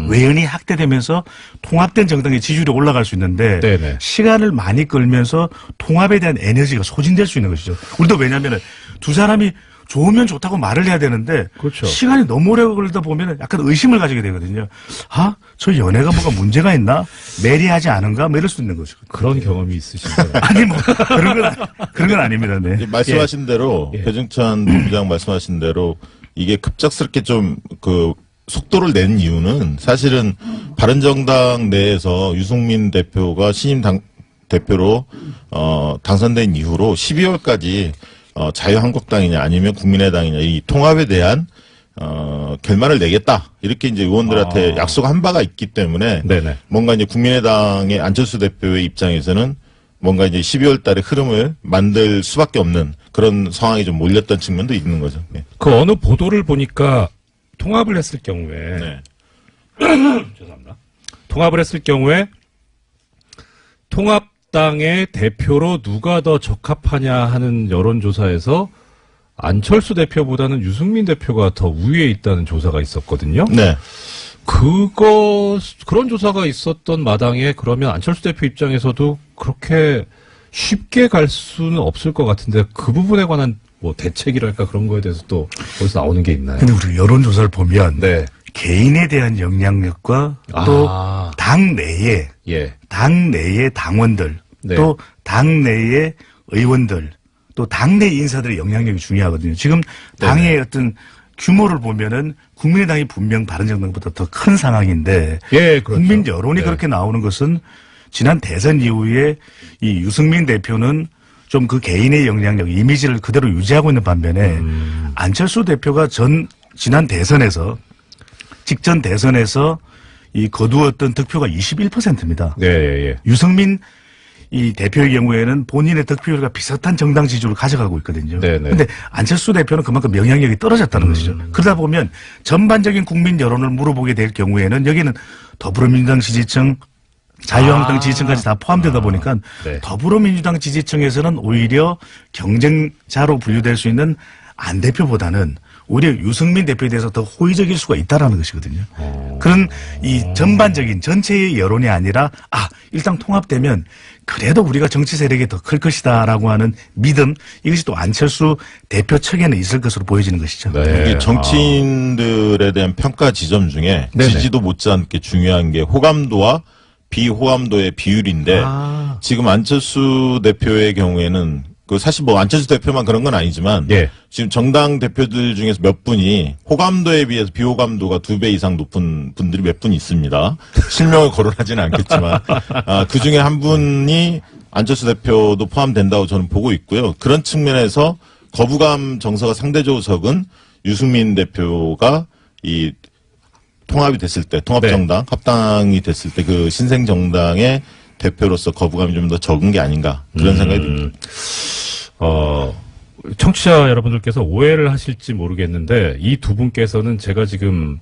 외연이 확대되면서 통합된 정당의 지지율이 올라갈 수 있는데 네네. 시간을 많이 끌면서 통합에 대한 에너지가 소진될 수 있는 것이죠. 우리도 왜냐하면 두 사람이 좋으면 좋다고 말을 해야 되는데 그렇죠. 시간이 너무 오래 걸리다 보면 약간 의심을 가지게 되거든요. 아, 저 연애가 뭐가 문제가 있나? 매리하지 않은가? 뭐 이럴 수 있는 거죠. 그런 경험이 있으신가요? 아니 뭐 그런 건 아닙니다. 네. 말씀하신 대로 예. 배정찬 본부장 말씀하신 대로 이게 급작스럽게 좀 그 속도를 낸 이유는 사실은 바른정당 내에서 유승민 대표가 신임 대표로 당선된 이후로 12월까지 자유한국당이냐 아니면 국민의당이냐 이 통합에 대한 결말을 내겠다 이렇게 이제 의원들한테 약속한 바가 있기 때문에 네네. 뭔가 이제 국민의당의 안철수 대표의 입장에서는 뭔가 이제 12월 달에 흐름을 만들 수밖에 없는 그런 상황이 좀 몰렸던 측면도 있는 거죠. 네. 그 어느 보도를 보니까 통합을 했을 경우에 네. 죄송합니다. 통합을 했을 경우에 통합당의 대표로 누가 더 적합하냐 하는 여론조사에서 안철수 대표보다는 유승민 대표가 더 우위에 있다는 조사가 있었거든요. 네. 그런 조사가 있었던 마당에 그러면 안철수 대표 입장에서도 그렇게 쉽게 갈 수는 없을 것 같은데 그 부분에 관한 뭐 대책이랄까 그런 거에 대해서 또 어디서 나오는 게 있나요? 근데 우리 여론조사를 보면 네. 개인에 대한 영향력과 또 당내에 예. 당내의 당원들 네. 또 당내의 의원들 또 당내 인사들의 영향력이 중요하거든요. 지금 당의 어떤 규모를 보면은 국민의당이 분명 바른정당보다 더 큰 상황인데 예, 그렇죠. 국민 여론이 네. 그렇게 나오는 것은 지난 대선 이후에 이 유승민 대표는 좀 그 개인의 영향력, 이미지를 그대로 유지하고 있는 반면에 안철수 대표가 지난 대선에서 직전 대선에서 이 거두었던 득표가 21%입니다. 네, 예, 예. 유승민 이 대표의 경우에는 본인의 득표율과 비슷한 정당 지지율을 가져가고 있거든요. 네네. 근데 안철수 대표는 그만큼 영향력이 떨어졌다는 것이죠. 그러다 보면 전반적인 국민 여론을 물어보게 될 경우에는 여기는 더불어민주당 지지층, 자유한국당 지지층까지 다 포함되다 보니까 네. 더불어민주당 지지층에서는 오히려 경쟁자로 분류될 수 있는 안 대표보다는 오히려 유승민 대표에 대해서 더 호의적일 수가 있다라는 것이거든요. 그런 이 전반적인 전체의 여론이 아니라 일단 통합되면 그래도 우리가 정치 세력이 더 클 것이다라고 하는 믿음 이것이 또 안철수 대표 측에는 있을 것으로 보여지는 것이죠. 네. 이게 정치인들에 대한 평가 지점 중에 네네. 지지도 못지않게 중요한 게 호감도와 비호감도의 비율인데 지금 안철수 대표의 경우에는 그 사실 뭐 안철수 대표만 그런 건 아니지만 예. 지금 정당 대표들 중에서 몇 분이 호감도에 비해서 비호감도가 2배 이상 높은 분들이 몇 분 있습니다. 실명을 거론하지는 않겠지만 그 중에 한 분이 안철수 대표도 포함된다고 저는 보고 있고요. 그런 측면에서 거부감 정서가 상대적으로 적은 유승민 대표가 이 통합이 됐을 때 통합정당 합당이 됐을 때 그 신생정당의 대표로서 거부감이 좀 더 적은 게 아닌가 그런 생각이 듭니다. 청취자 여러분들께서 오해를 하실지 모르겠는데 이 두 분께서는 제가 지금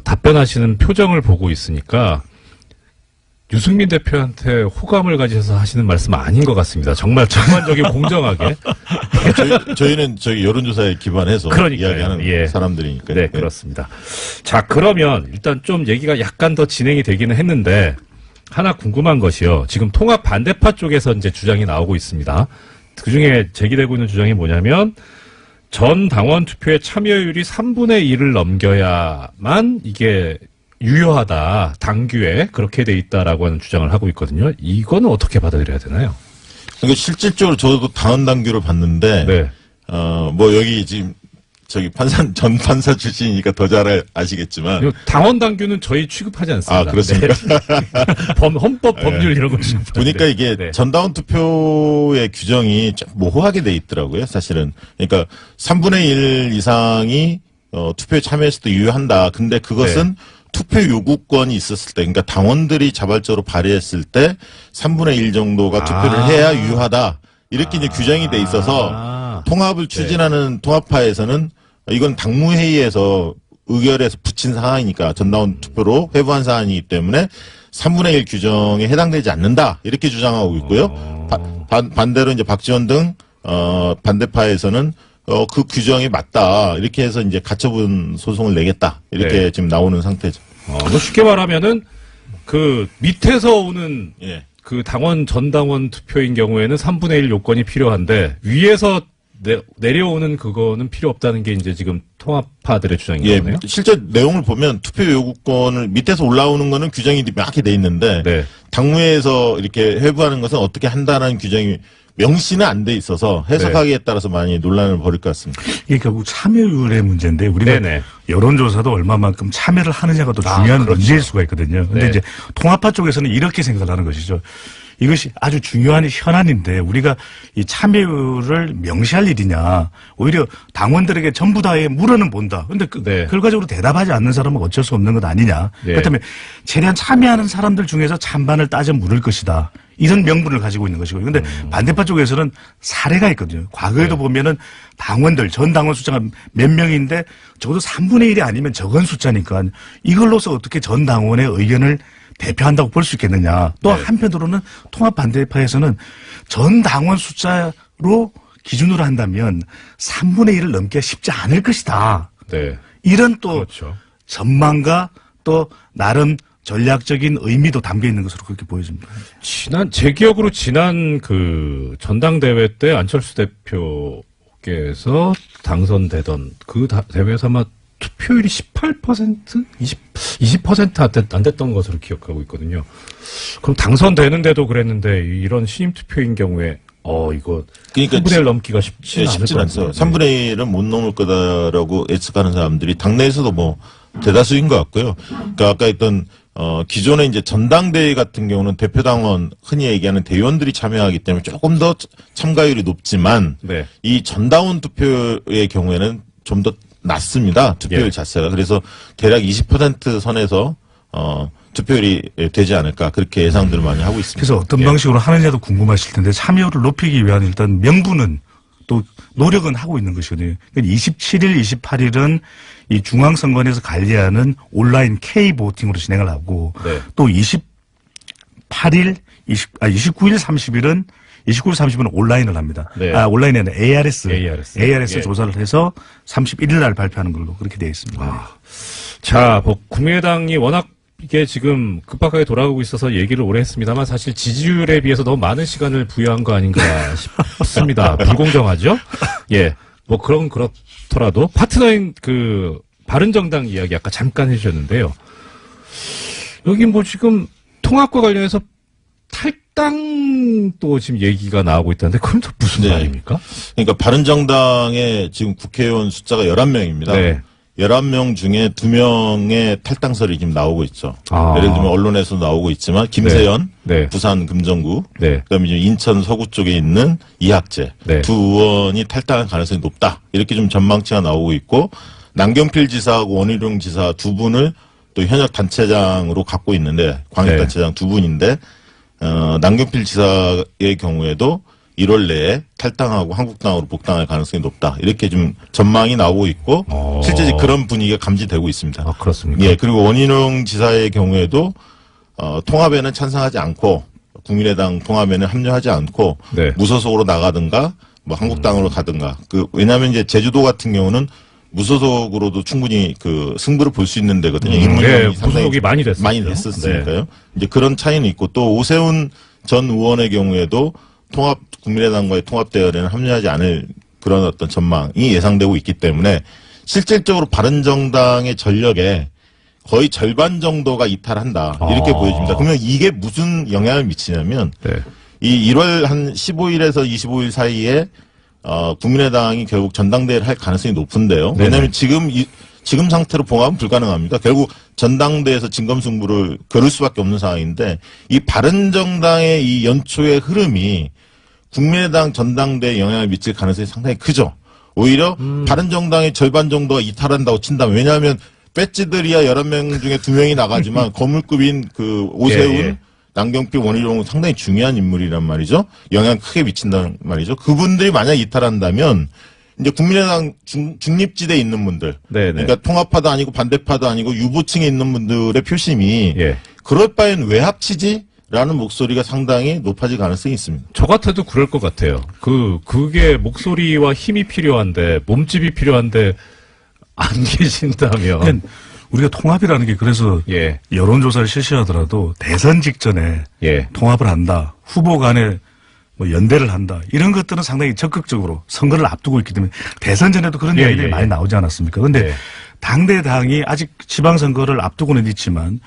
답변하시는 표정을 보고 있으니까 유승민 대표한테 호감을 가지셔서 하시는 말씀 아닌 것 같습니다. 정말 전반적이고 공정하게. 저희는 저희 여론조사에 기반해서 그러니까요. 이야기하는 예. 사람들이니까요. 네, 그렇습니다. 자, 그러면 일단 좀 얘기가 약간 더 진행이 되기는 했는데 하나 궁금한 것이요. 지금 통합 반대파 쪽에서 이제 주장이 나오고 있습니다. 그 중에 제기되고 있는 주장이 뭐냐면 전 당원 투표의 참여율이 3분의 1을 넘겨야만 이게 유효하다. 당규에 그렇게 돼 있다라고 하는 주장을 하고 있거든요. 이거는 어떻게 받아들여야 되나요? 그러니까 실질적으로 저도 당헌 당규를 봤는데, 네. 뭐 여기 지금 저기 전 판사 출신이니까 더 잘 아시겠지만. 이거 당원 당규는 저희 취급하지 않습니다. 아, 그렇습니까? 네. 헌법 법률 이런 거 취급하는데. 보니까 이게 네. 전당원 투표의 규정이 좀 모호하게 돼 있더라고요, 사실은. 그러니까 3분의 1 이상이 투표에 참여했을 때 유효한다. 근데 그것은 투표 요구권이 있었을 때, 그러니까 당원들이 자발적으로 발의했을 때 3분의 1 정도가 투표를 해야 유효하다. 이렇게 이제 규정이 돼 있어서 통합을 추진하는 통합파에서는 이건 당무회의에서 의결해서 붙인 사항이니까 전당원 투표로 회부한 사안이기 때문에 3분의 1 규정에 해당되지 않는다. 이렇게 주장하고 있고요. 반대로 이제 박지원 등 반대파에서는 그 규정이 맞다. 이렇게 해서 이제 가처분 소송을 내겠다. 이렇게 네. 지금 나오는 상태죠. 뭐 쉽게 말하면은 그 밑에서 오는 예. 그 전당원 투표인 경우에는 3분의 1 요건이 필요한데 위에서 내려오는 그거는 필요 없다는 게 이제 지금 통합파들의 주장인 예, 거네요. 실제 내용을 보면 투표 요구권을 밑에서 올라오는 거는 규정이 명확히 돼 있는데 네. 당무에서 이렇게 회부하는 것은 어떻게 한다는 규정이 명시는 안 돼 있어서 해석하기에 따라서 많이 논란을 벌일 것 같습니다. 이게 결국 참여율의 문제인데 우리가 네네. 여론조사도 얼마만큼 참여를 하느냐가 더 중요한 그렇죠. 문제일 수가 있거든요. 근데 네. 이제 통합파 쪽에서는 이렇게 생각을 하는 것이죠. 이것이 아주 중요한 현안인데 우리가 이 참여율을 명시할 일이냐. 오히려 당원들에게 전부 다의 물어는 본다. 근데 네. 결과적으로 대답하지 않는 사람은 어쩔 수 없는 것 아니냐. 네. 그렇다면 최대한 참여하는 사람들 중에서 찬반을 따져 물을 것이다. 이런 명분을 가지고 있는 것이고. 근데 반대파 쪽에서는 사례가 있거든요. 과거에도 보면은 당원들, 전 당원 숫자가 몇 명인데 적어도 3분의 1이 아니면 적은 숫자니까 이걸로서 어떻게 전 당원의 의견을 대표한다고 볼 수 있겠느냐. 또 한편으로는 통합 반대파에서는 전 당원 숫자로 기준으로 한다면 3분의 1을 넘기가 쉽지 않을 것이다. 네. 이런 또 그렇죠. 전망과 또 나름 전략적인 의미도 담겨 있는 것으로 그렇게 보여집니다. 제 기억으로 지난 그 전당대회 때 안철수 대표께서 당선되던 그 대회에서 아마 투표율이 18%? 20% 안 됐던 것으로 기억하고 있거든요. 그럼 당선되는데도 그랬는데 이런 신임 투표인 경우에 이거 그러니까 3분의 1 넘기가 쉽지는 않을 쉽진 것 않죠. 같습니다. 3분의 1은 못 넘을 거다라고 예측하는 사람들이 당내에서도 뭐 대다수인 것 같고요. 그러니까 아까 했던 기존에 이제 전당대회 같은 경우는 대표당원 흔히 얘기하는 대의원들이 참여하기 때문에 조금 더 참가율이 높지만 네. 이 전당원 투표의 경우에는 좀 더 낮습니다. 투표율 예. 자체가. 그래서 대략 20% 선에서 투표율이 되지 않을까 그렇게 예상들을 많이 하고 있습니다. 그래서 어떤 예. 방식으로 하느냐도 궁금하실 텐데 참여를 높이기 위한 일단 명분은 또 노력은 하고 있는 것이거든요. 27일, 28일은 이 중앙선관위에서 관리하는 온라인 K-보팅으로 진행을 하고 네. 또 29일, 30일은 29일, 30일은 온라인을 합니다. 네. 온라인이 아니라 ARS 예. 조사를 해서 31일 날 발표하는 걸로 그렇게 되어 있습니다. 자, 뭐 국민의당이 워낙 이게 지금 급박하게 돌아가고 있어서 얘기를 오래 했습니다만 사실 지지율에 비해서 너무 많은 시간을 부여한 거 아닌가 싶습니다. 불공정하죠? 예. 뭐 그렇더라도 파트너인 그 바른정당 이야기 아까 잠깐 해주셨는데요. 여기 뭐 지금 통합과 관련해서 탈당도 지금 얘기가 나오고 있다는데 그건 또 무슨 네. 말입니까? 그러니까 바른정당의 지금 국회의원 숫자가 11명입니다. 네. 11명 중에 2명의 탈당설이 지금 나오고 있죠. 아. 예를 들면 언론에서 나오고 있지만 김세연 네. 부산 금정구 네. 그다음에 이제 인천 서구 쪽에 있는 이학재 네. 두 의원이 탈당할 가능성이 높다. 이렇게 좀 전망치가 나오고 있고 남경필 지사하고 원희룡 지사 두 분을 또 현역 단체장으로 갖고 있는데 광역단체장 두 분인데 남경필 지사의 경우에도 1월 내에 탈당하고 한국당으로 복당할 가능성이 높다. 이렇게 좀 전망이 나오고 있고 실제 그런 분위기가 감지되고 있습니다. 아, 그렇습니까? 예, 그리고 원희룡 지사의 경우에도 통합에는 찬성하지 않고 국민의당 통합에는 합류하지 않고 네. 무소속으로 나가든가 뭐 한국당으로 가든가 왜냐하면 이제 제주도 같은 경우는 무소속으로도 충분히 그 승부를 볼 수 있는 데거든요. 네, 무소속이 많이 됐었죠. 많이 됐었으니까요. 이제 그런 차이는 있고 또 오세훈 전 의원의 경우에도 국민의당과의 통합 대열에는 합류하지 않을 그런 어떤 전망이 예상되고 있기 때문에 실질적으로 바른정당의 전력에 거의 절반 정도가 이탈한다 이렇게 보여집니다. 그러면 이게 무슨 영향을 미치냐면 네. 이 1월 한 15일에서 25일 사이에 국민의당이 결국 전당대회를 할 가능성이 높은데요. 왜냐하면 지금 상태로 봉합은 불가능합니다. 결국 전당대회에서 진검승부를 겨룰 수밖에 없는 상황인데 이 바른정당의 이 연초의 흐름이 국민의당 전당대회에 영향을 미칠 가능성이 상당히 크죠. 오히려 바른정당의 절반 정도가 이탈한다고 친다면 왜냐하면 배지들이야 11명 중에 2명이 나가지만 거물급인 그 오세훈 남경필 원희룡은 상당히 중요한 인물이란 말이죠. 영향 크게 미친다는 말이죠. 그분들이 만약 이탈한다면 이제 국민의당 중립지대에 있는 분들, 그러니까 통합파도 아니고 반대파도 아니고 유보층에 있는 분들의 표심이 그럴 바엔 왜 합치지? 라는 목소리가 상당히 높아질 가능성이 있습니다. 저 같아도 그럴 것 같아요. 그게 목소리와 힘이 필요한데, 몸집이 필요한데, 안 계신다면. 우리가 통합이라는 게 그래서 여론조사를 실시하더라도 대선 직전에 통합을 한다. 후보 간에 뭐 연대를 한다. 이런 것들은 상당히 적극적으로 선거를 앞두고 있기 때문에 대선 전에도 그런 이야기들이 많이 나오지 않았습니까? 그런데 당대당이 아직 지방선거를 앞두고는 있지만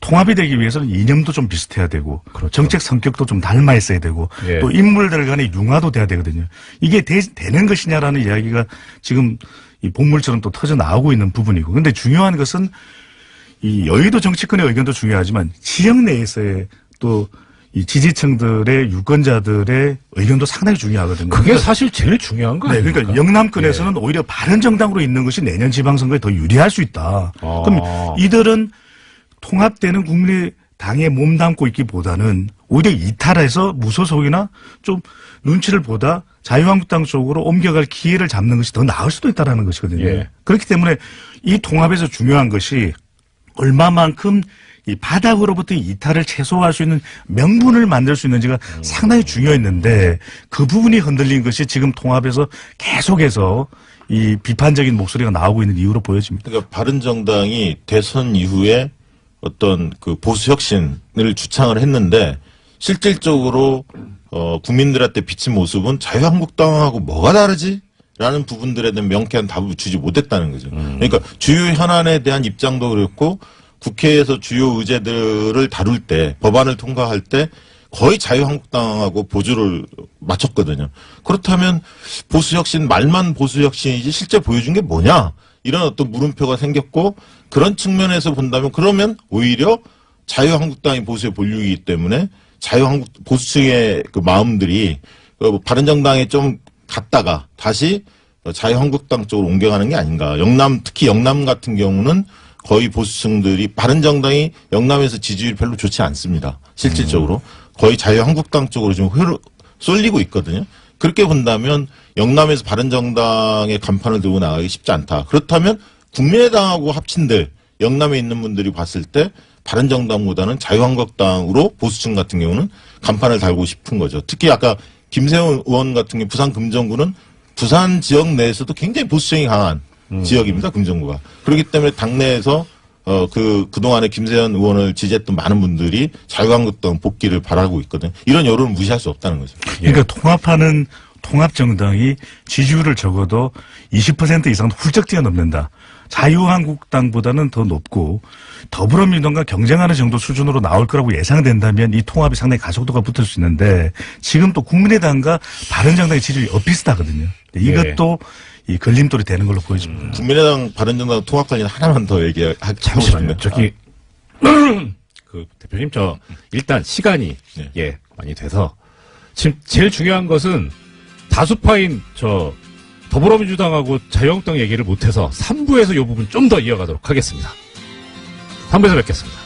통합이 되기 위해서는 이념도 좀 비슷해야 되고 정책 성격도 좀 닮아 있어야 되고 또 인물들 간의 융화도 돼야 되거든요. 이게 되는 것이냐라는 이야기가 지금 이 본물처럼 또 터져 나오고 있는 부분이고. 근데 중요한 것은 이 여의도 정치권의 의견도 중요하지만 지역 내에서의 또 이 지지층들의 유권자들의 의견도 상당히 중요하거든요. 그게 사실 제일 중요한 거 아닙니까? 그러니까 영남권에서는 오히려 바른정당으로 있는 것이 내년 지방선거에 더 유리할 수 있다. 그럼 이들은 통합되는 국민의당에 몸담고 있기보다는 오히려 이탈해서 무소속이나 좀 눈치를 보다 자유한국당 쪽으로 옮겨갈 기회를 잡는 것이 더 나을 수도 있다는 것이거든요. 그렇기 때문에 이 통합에서 중요한 것이 얼마만큼 이 바닥으로부터 이탈을 최소화할 수 있는 명분을 만들 수 있는지가 상당히 중요했는데 그 부분이 흔들린 것이 지금 통합에서 계속해서 이 비판적인 목소리가 나오고 있는 이유로 보여집니다. 그러니까 바른정당이 대선 이후에 어떤 그 보수 혁신을 주창을 했는데 실질적으로 국민들한테 비친 모습은 자유한국당하고 뭐가 다르지? 라는 부분들에 대한 명쾌한 답을 주지 못했다는 거죠. 그러니까 주요 현안에 대한 입장도 그렇고 국회에서 주요 의제들을 다룰 때 법안을 통과할 때 거의 자유한국당하고 보조를 맞췄거든요. 그렇다면 보수혁신 말만 보수혁신이지 실제 보여준 게 뭐냐? 이런 어떤 물음표가 생겼고 그런 측면에서 본다면 그러면 오히려 자유한국당이 보수의 본류이기 때문에 보수층의 그 마음들이 바른정당에 좀 갔다가 다시 자유한국당 쪽으로 옮겨가는 게 아닌가. 특히 영남 같은 경우는 거의 보수층들이 바른정당이 영남에서 지지율이 별로 좋지 않습니다. 실질적으로. 거의 자유한국당 쪽으로 지금 쏠리고 있거든요. 그렇게 본다면 영남에서 바른정당의 간판을 들고 나가기 쉽지 않다. 그렇다면 국민의당하고 합친들 영남에 있는 분들이 봤을 때 바른정당보다는 자유한국당으로 보수층 같은 경우는 간판을 달고 싶은 거죠. 특히 아까 김세훈 의원 같은 경우 부산 금정구는 부산 지역 내에서도 굉장히 보수층이 강한 지역입니다. 금정구가. 그렇기 때문에 당내에서 그동안에 김세현 의원을 지지했던 많은 분들이 자유한국당 복귀를 바라고 있거든요. 이런 여론을 무시할 수 없다는 거죠. 그러니까 통합하는 통합정당이 지지율을 적어도 20% 이상 훌쩍 뛰어넘는다. 자유한국당보다는 더 높고 더불어민주당과 경쟁하는 정도 수준으로 나올 거라고 예상된다면 이 통합이 상당히 가속도가 붙을 수 있는데 지금 또 국민의당과 바른정당의 지지율이 엇비슷하거든요. 이것도 이 걸림돌이 되는 걸로 보여집니다. 국민의당 바른정당 통합 관련 하나만 더 얘기하고 싶은데. 저기 그 대표님 일단 시간이 많이 돼서 지금 제일 중요한 것은 다수파인 더불어민주당하고 자유한국당 얘기를 못해서 3부에서 이 부분 좀 더 이어가도록 하겠습니다. 3부에서 뵙겠습니다.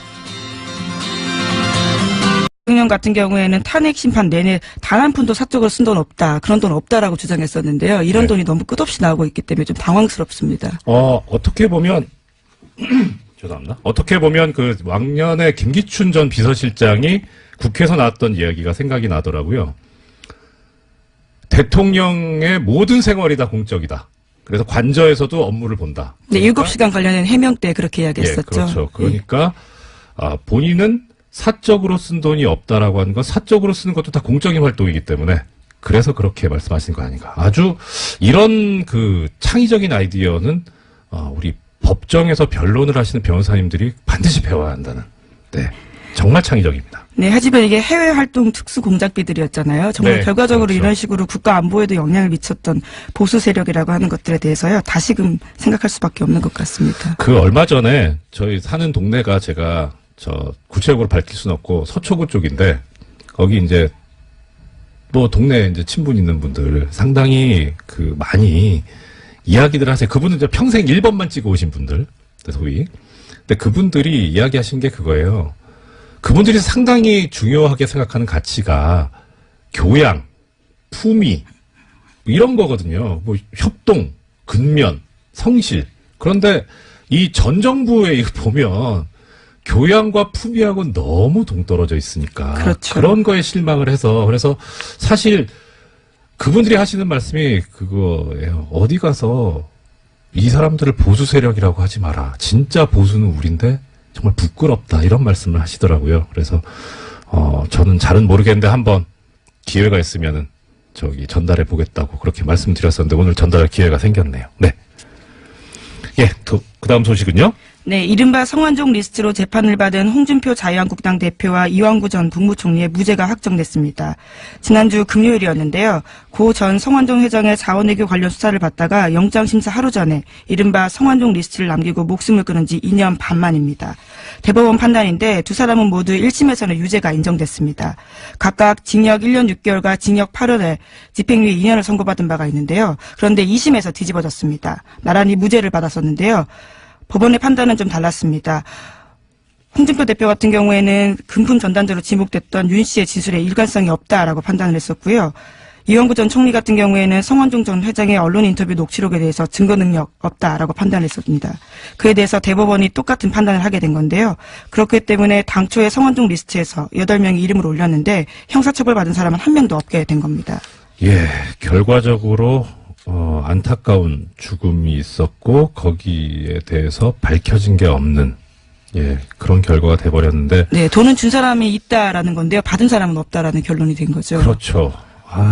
대통령 같은 경우에는 탄핵 심판 내내 단 한 푼도 사적으로 쓴 돈 없다. 그런 돈 없다라고 주장했었는데요. 이런 돈이 너무 끝없이 나오고 있기 때문에 좀 당황스럽습니다. 어떻게 보면 죄송합니다. 어떻게 보면 그 왕년에 김기춘 전 비서실장이 국회에서 나왔던 이야기가 생각이 나더라고요. 대통령의 모든 생활이 다 공적이다. 그래서 관저에서도 업무를 본다. 네, 7시간 관련된 해명 때 그렇게 이야기했었죠. 예, 그렇죠. 그러니까 본인은 사적으로 쓴 돈이 없다라고 하는 건 사적으로 쓰는 것도 다 공적인 활동이기 때문에 그래서 그렇게 말씀하신 거 아닌가. 아주 이런 그 창의적인 아이디어는 우리 법정에서 변론을 하시는 변호사님들이 반드시 배워야 한다는. 네, 정말 창의적입니다. 네, 하지만 이게 해외 활동 특수 공작비들이었잖아요. 정말 네, 결과적으로 그렇죠. 이런 식으로 국가 안보에도 영향을 미쳤던 보수 세력이라고 하는 것들에 대해서요. 다시금 생각할 수밖에 없는 것 같습니다. 그 얼마 전에 저희 사는 동네가 제가 구체적으로 밝힐 수는 없고 서초구 쪽인데 거기 이제 뭐 동네에 이제 친분 있는 분들 상당히 그 많이 이야기들 하세요. 그분은 이제 평생 1번만 찍어 오신 분들, 소위. 근데 그분들이 이야기하신 게 그거예요. 그분들이 상당히 중요하게 생각하는 가치가 교양, 품위 이런 거거든요. 뭐 협동, 근면, 성실. 그런데 이 전 정부에 이거 보면 교양과 품위하고 너무 동떨어져 있으니까 그렇죠. 그런 거에 실망을 해서 그래서 사실 그분들이 하시는 말씀이 그거예요. 어디 가서 이 사람들을 보수 세력이라고 하지 마라. 진짜 보수는 우린데 정말 부끄럽다. 이런 말씀을 하시더라고요. 그래서 저는 잘은 모르겠는데 한번 기회가 있으면은 전달해 보겠다고 그렇게 말씀드렸었는데 오늘 전달할 기회가 생겼네요. 네. 예, 그다음 소식은요? 네, 이른바 성완종 리스트로 재판을 받은 홍준표 자유한국당 대표와 이완구 전 국무총리의 무죄가 확정됐습니다. 지난주 금요일이었는데요. 고 전 성완종 회장의 자원외교 관련 수사를 받다가 영장심사 하루 전에 이른바 성완종 리스트를 남기고 목숨을 끊은 지 2년 반 만입니다. 대법원 판단인데 두 사람은 모두 1심에서는 유죄가 인정됐습니다. 각각 징역 1년 6개월과 징역 8월에 집행유예 2년을 선고받은 바가 있는데요. 그런데 2심에서 뒤집어졌습니다. 나란히 무죄를 받았었는데요. 법원의 판단은 좀 달랐습니다. 홍준표 대표 같은 경우에는 금품 전단자로 지목됐던 윤 씨의 진술에 일관성이 없다라고 판단을 했었고요. 이완구 전 총리 같은 경우에는 성완종 전 회장의 언론 인터뷰 녹취록에 대해서 증거 능력 없다라고 판단했습니다. 그에 대해서 대법원이 똑같은 판단을 하게 된 건데요. 그렇기 때문에 당초에 성완종 리스트에서 8명이 이름을 올렸는데 형사처벌받은 사람은 한 명도 없게 된 겁니다. 예, 결과적으로 안타까운 죽음이 있었고 거기에 대해서 밝혀진 게 없는 그런 결과가 돼버렸는데 네, 돈은 준 사람이 있다라는 건데요. 받은 사람은 없다라는 결론이 된 거죠. 그렇죠.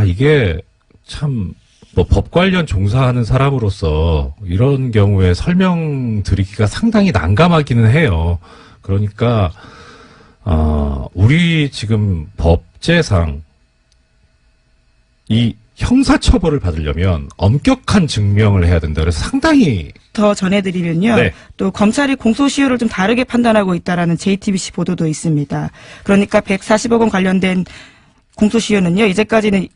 이게 참 뭐 법 관련 종사하는 사람으로서 이런 경우에 설명드리기가 상당히 난감하기는 해요. 그러니까 우리 지금 법제상 이 형사처벌을 받으려면 엄격한 증명을 해야 된다. 그래서 상당히 더 전해드리면요. 네. 또 검찰이 공소시효를 좀 다르게 판단하고 있다라는 JTBC 보도도 있습니다. 그러니까 140억 원 관련된 공소시효는요. 이제까지는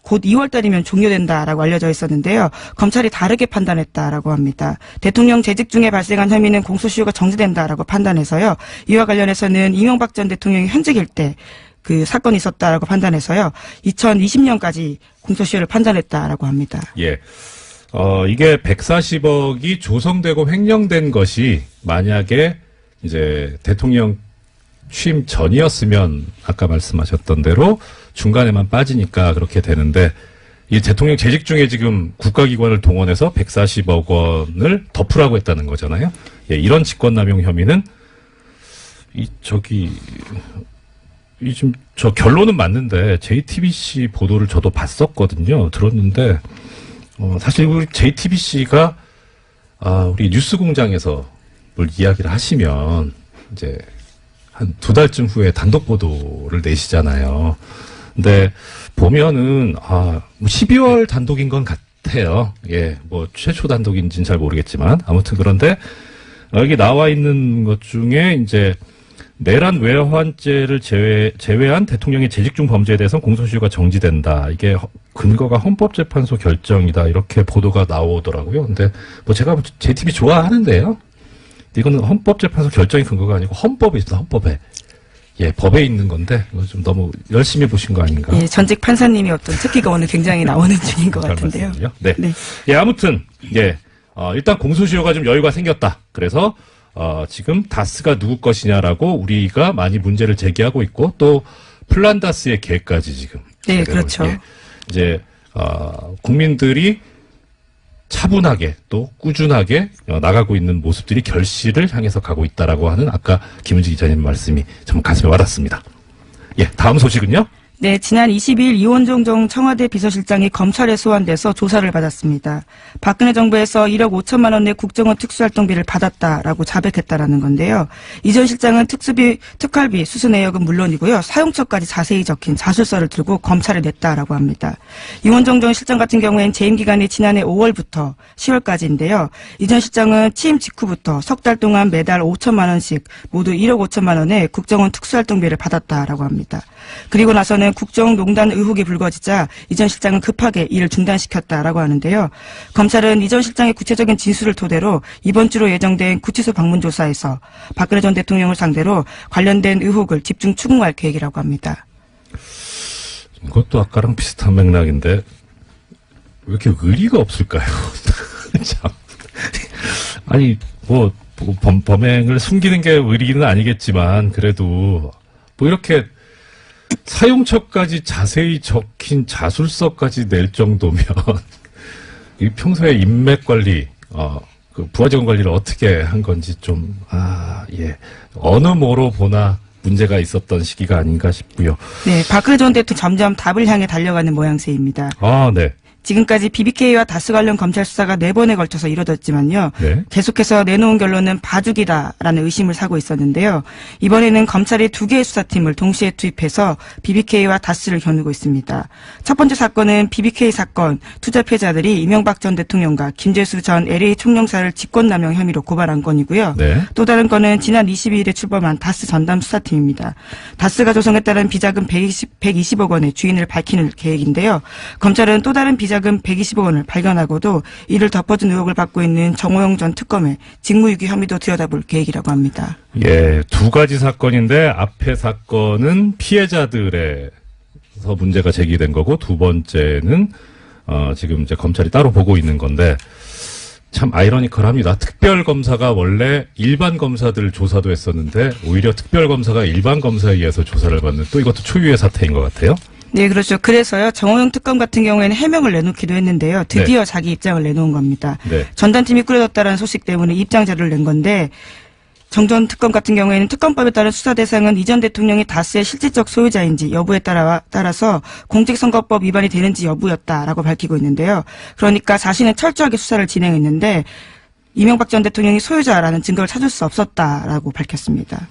곧 2월 달이면 종료된다라고 알려져 있었는데요. 검찰이 다르게 판단했다라고 합니다. 대통령 재직 중에 발생한 혐의는 공소시효가 정지된다라고 판단해서요. 이와 관련해서는 이명박 전 대통령이 현직일 때 그 사건이 있었다라고 판단해서요. 2020년까지 공소시효를 판단했다라고 합니다. 예. 이게 140억이 조성되고 횡령된 것이 만약에 이제 대통령 취임 전이었으면 아까 말씀하셨던 대로 중간에만 빠지니까 그렇게 되는데 이 대통령 재직 중에 지금 국가기관을 동원해서 140억 원을 덮으라고 했다는 거잖아요. 예, 이런 직권남용 혐의는 지금 저 결론은 맞는데 JTBC 보도를 저도 봤었거든요. 들었는데 사실 우리 JTBC가 우리 뉴스공장에서 뭘 이야기를 하시면 이제 한 2달쯤 후에 단독 보도를 내시잖아요. 근데 보면은 12월 단독인 건 같아요. 예, 뭐 최초 단독인지는 잘 모르겠지만 아무튼 그런데 여기 나와 있는 것 중에 이제 내란 외환죄를 제외한 대통령의 재직 중 범죄에 대해서는 공소시효가 정지된다. 이게 근거가 헌법재판소 결정이다. 이렇게 보도가 나오더라고요. 근데 뭐 제가 JTB 좋아하는데요. 이거는 헌법재판소 결정이 근거가 아니고 헌법에 있어, 헌법에. 예, 법에 있는 건데 이거 좀 너무 열심히 보신 거 아닌가? 예, 전직 판사님이 어떤 특기가 오늘 굉장히 나오는 중인 것 같은데요. 네. 네. 예, 아무튼 일단 공소시효가 좀 여유가 생겼다. 그래서 지금 다스가 누구 것이냐라고 우리가 많이 문제를 제기하고 있고 또 플란다스의 개까지 지금. 네, 제대로, 그렇죠. 예, 이제 국민들이 차분하게 또 꾸준하게 나가고 있는 모습들이 결실을 향해서 가고 있다라고 하는 아까 김은지 기자님 말씀이 좀 가슴에 와닿습니다. 예, 다음 소식은요? 네, 지난 22일 이원종 전 청와대 비서실장이 검찰에 소환돼서 조사를 받았습니다. 박근혜 정부에서 1억 5천만 원의 국정원 특수활동비를 받았다라고 자백했다라는 건데요. 이 전 실장은 특활비 수수 내역은 물론이고요. 사용처까지 자세히 적힌 자술서를 들고 검찰에 냈다라고 합니다. 이원종 전 실장 같은 경우에는 재임 기간이 지난해 5월부터 10월까지인데요. 이 전 실장은 취임 직후부터 석 달 동안 매달 5천만 원씩 모두 1억 5천만 원의 국정원 특수활동비를 받았다라고 합니다. 그리고 나서는 국정농단 의혹이 불거지자 이 전 실장은 급하게 일을 중단시켰다라고 하는데요. 검찰은 이 전 실장의 구체적인 진술을 토대로 이번 주로 예정된 구치소 방문 조사에서 박근혜 전 대통령을 상대로 관련된 의혹을 집중 추궁할 계획이라고 합니다. 이것도 아까랑 비슷한 맥락인데 왜 이렇게 의리가 없을까요? 참. 아니 뭐 범행을 숨기는 게 의리는 아니겠지만 그래도 뭐 이렇게 사용처까지 자세히 적힌 자술서까지 낼 정도면 이 평소에 인맥 관리, 그 부하 직원 관리를 어떻게 한 건지 좀 예, 어느 뭐로 보나 문제가 있었던 시기가 아닌가 싶고요. 네, 박근혜 전 대통령 점점 답을 향해 달려가는 모양새입니다. 네. 지금까지 BBK와 다스 관련 검찰 수사가 4번에 걸쳐서 이뤄졌지만요. 네. 계속해서 내놓은 결론은 봐주기다라는 의심을 사고 있었는데요. 이번에는 검찰이 2개의 수사팀을 동시에 투입해서 BBK와 다스를 겨누고 있습니다. 첫 번째 사건은 BBK 사건 투자 피해자들이 이명박 전 대통령과 김재수 전 LA 총영사를 직권남용 혐의로 고발한 건이고요. 네. 또 다른 건은 지난 22일에 출범한 다스 전담 수사팀입니다. 다스가 조성에 따른 비자금 120억 원의 주인을 밝히는 계획인데요. 검찰은 또 다른 비자금 120억 원을 발견하고도 이를 덮어준 의혹을 받고 있는 정호영 전 특검의 직무유기 혐의도 들여다볼 계획이라고 합니다. 예, 두 가지 사건인데 앞에 사건은 피해자들에서 문제가 제기된 거고 두 번째는 지금 이제 검찰이 따로 보고 있는 건데 참 아이러니컬합니다. 특별검사가 원래 일반 검사들 조사도 했었는데 오히려 특별검사가 일반 검사에 의해서 조사를 받는 또 이것도 초유의 사태인 것 같아요. 네, 그렇죠. 그래서요, 정호영 특검 같은 경우에는 해명을 내놓기도 했는데요. 드디어 네. 자기 입장을 내놓은 겁니다. 네. 전단팀이 꾸려졌다는 소식 때문에 입장 자료를 낸 건데, 정 전 특검 같은 경우에는 특검법에 따른 수사 대상은 이 전 대통령이 다스의 실질적 소유자인지 여부에 따라서 공직선거법 위반이 되는지 여부였다라고 밝히고 있는데요. 그러니까 자신은 철저하게 수사를 진행했는데, 이명박 전 대통령이 소유자라는 증거를 찾을 수 없었다라고 밝혔습니다.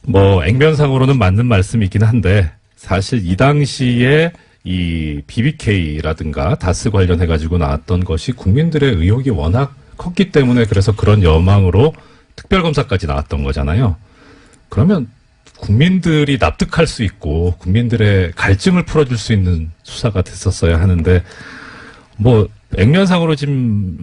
뭐 액면상으로는 맞는 말씀이긴 한데 사실 이 당시에 이 BBK라든가 다스 관련해가지고 나왔던 것이 국민들의 의혹이 워낙 컸기 때문에 그래서 그런 여망으로 특별검사까지 나왔던 거잖아요. 그러면 국민들이 납득할 수 있고 국민들의 갈증을 풀어줄 수 있는 수사가 됐었어야 하는데 뭐 액면상으로 지금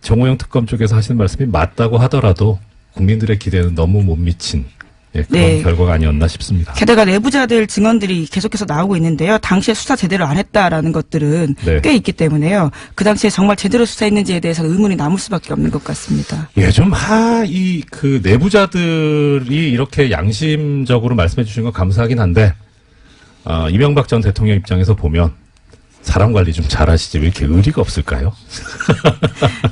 정호영 특검 쪽에서 하시는 말씀이 맞다고 하더라도 국민들의 기대는 너무 못 미친 그런 네. 결과가 아니었나 싶습니다. 게다가 내부자들 증언들이 계속해서 나오고 있는데요. 당시에 수사 제대로 안 했다라는 것들은 네. 꽤 있기 때문에요. 그 당시에 정말 제대로 수사했는지에 대해서 의문이 남을 수밖에 없는 것 같습니다. 예, 좀 그 내부자들이 이렇게 양심적으로 말씀해 주신 건 감사하긴 한데 이명박 전 대통령 입장에서 보면 사람 관리 좀 잘하시지 왜 이렇게 의리가 없을까요?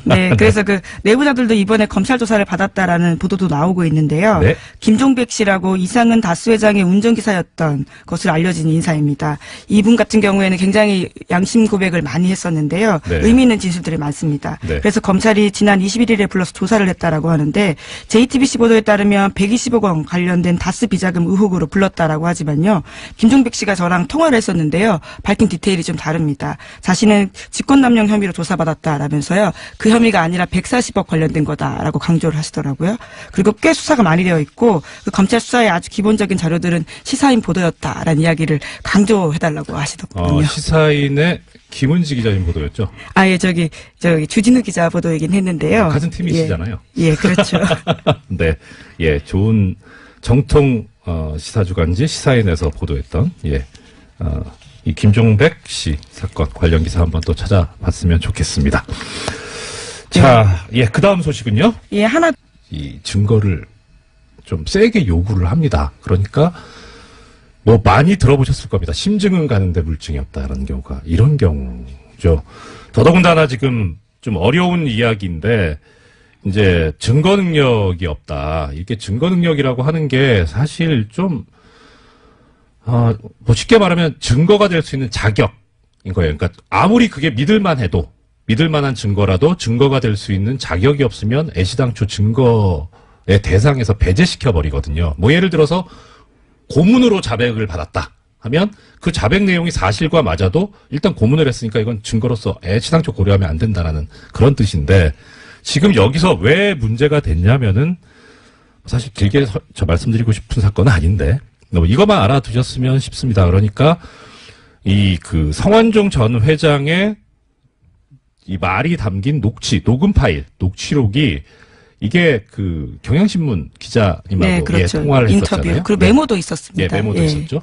네, 그래서 그 내부자들도 이번에 검찰 조사를 받았다라는 보도도 나오고 있는데요. 네. 김종백 씨라고 이상은 다스 회장의 운전기사였던 것으로 알려진 인사입니다. 이분 같은 경우에는 굉장히 양심 고백을 많이 했었는데요. 네. 의미 있는 진술들이 많습니다. 네. 그래서 검찰이 지난 21일에 불러서 조사를 했다라고 하는데 JTBC 보도에 따르면 120억 원 관련된 다스 비자금 의혹으로 불렀다라고 하지만요. 김종백 씨가 저랑 통화를 했었는데요. 밝힌 디테일이 좀 다릅니다. 자신은 직권남용 혐의로 조사받았다라면서요. 그 혐의가 아니라 140억 관련된 거다라고 강조를 하시더라고요. 그리고 꽤 수사가 많이 되어 있고 그 검찰 수사의 아주 기본적인 자료들은 시사인 보도였다라는 이야기를 강조해달라고 하시더군요. 시사인의 김은지 기자님 보도였죠? 예, 저기 주진우 기자 보도이긴 했는데요. 같은 팀이시잖아요. 예, 그렇죠. 네, 예, 좋은 정통 시사주간지 시사인에서 보도했던 이 김종백 씨 사건 관련 기사 한번 또 찾아봤으면 좋겠습니다. 자, 예, 그 다음 소식은요? 예, 하나 이 증거를 좀 세게 요구를 합니다. 그러니까 뭐 많이 들어보셨을 겁니다. 심증은 가는데 물증이 없다라는 경우가 이런 경우죠. 더더군다나 지금 좀 어려운 이야기인데 이제 증거 능력이 없다. 이게 증거 능력이라고 하는 게 사실 좀 뭐 쉽게 말하면 증거가 될 수 있는 자격인 거예요. 그러니까 아무리 그게 믿을만해도 믿을만한 증거라도 증거가 될 수 있는 자격이 없으면 애시당초 증거의 대상에서 배제시켜 버리거든요. 뭐 예를 들어서 고문으로 자백을 받았다 하면 그 자백 내용이 사실과 맞아도 일단 고문을 했으니까 이건 증거로서 애시당초 고려하면 안 된다라는 그런 뜻인데 지금 여기서 왜 문제가 됐냐면은 사실 길게 저 말씀드리고 싶은 사건은 아닌데 이것만 알아두셨으면 싶습니다. 그러니까 이 그 성완종 전 회장의 이 말이 담긴 녹음 파일, 녹취록이 이게 그 경향신문 기자님하고 네, 그렇죠. 통화를 인터뷰. 했었잖아요. 그리고 메모도 있었습니다. 메모도 있었죠.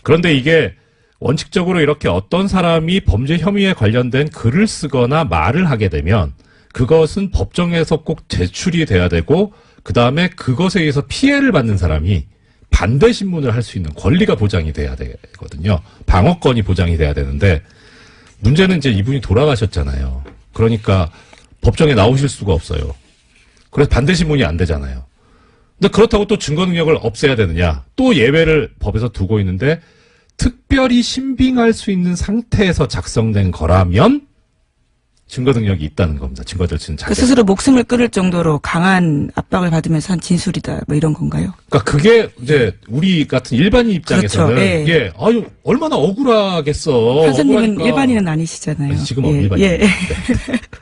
그런데 이게 원칙적으로 이렇게 어떤 사람이 범죄 혐의에 관련된 글을 쓰거나 말을 하게 되면 그것은 법정에서 꼭 제출이 돼야 되고 그 다음에 그것에 의해서 피해를 받는 사람이 반대 신문을 할 수 있는 권리가 보장이 돼야 되거든요. 방어권이 보장이 돼야 되는데 문제는 이제 이분이 돌아가셨잖아요. 그러니까 법정에 나오실 수가 없어요. 그래서 반대 신문이 안 되잖아요. 근데 그렇다고 또 증거 능력을 없애야 되느냐? 또 예외를 법에서 두고 있는데 특별히 신빙할 수 있는 상태에서 작성된 거라면 증거 능력이 있다는 겁니다. 증거될 수 있는 자격. 스스로 목숨을 끊을 정도로 강한 압박을 받으면서 한 진술이다. 뭐 이런 건가요? 그러니까 그게 이제 우리 같은 일반인 입장에서는 그렇죠. 예. 이게 아유 얼마나 억울하겠어. 판사님은 억울하니까. 일반인은 아니시잖아요. 아니, 지금 예. 일반인. 예. 네.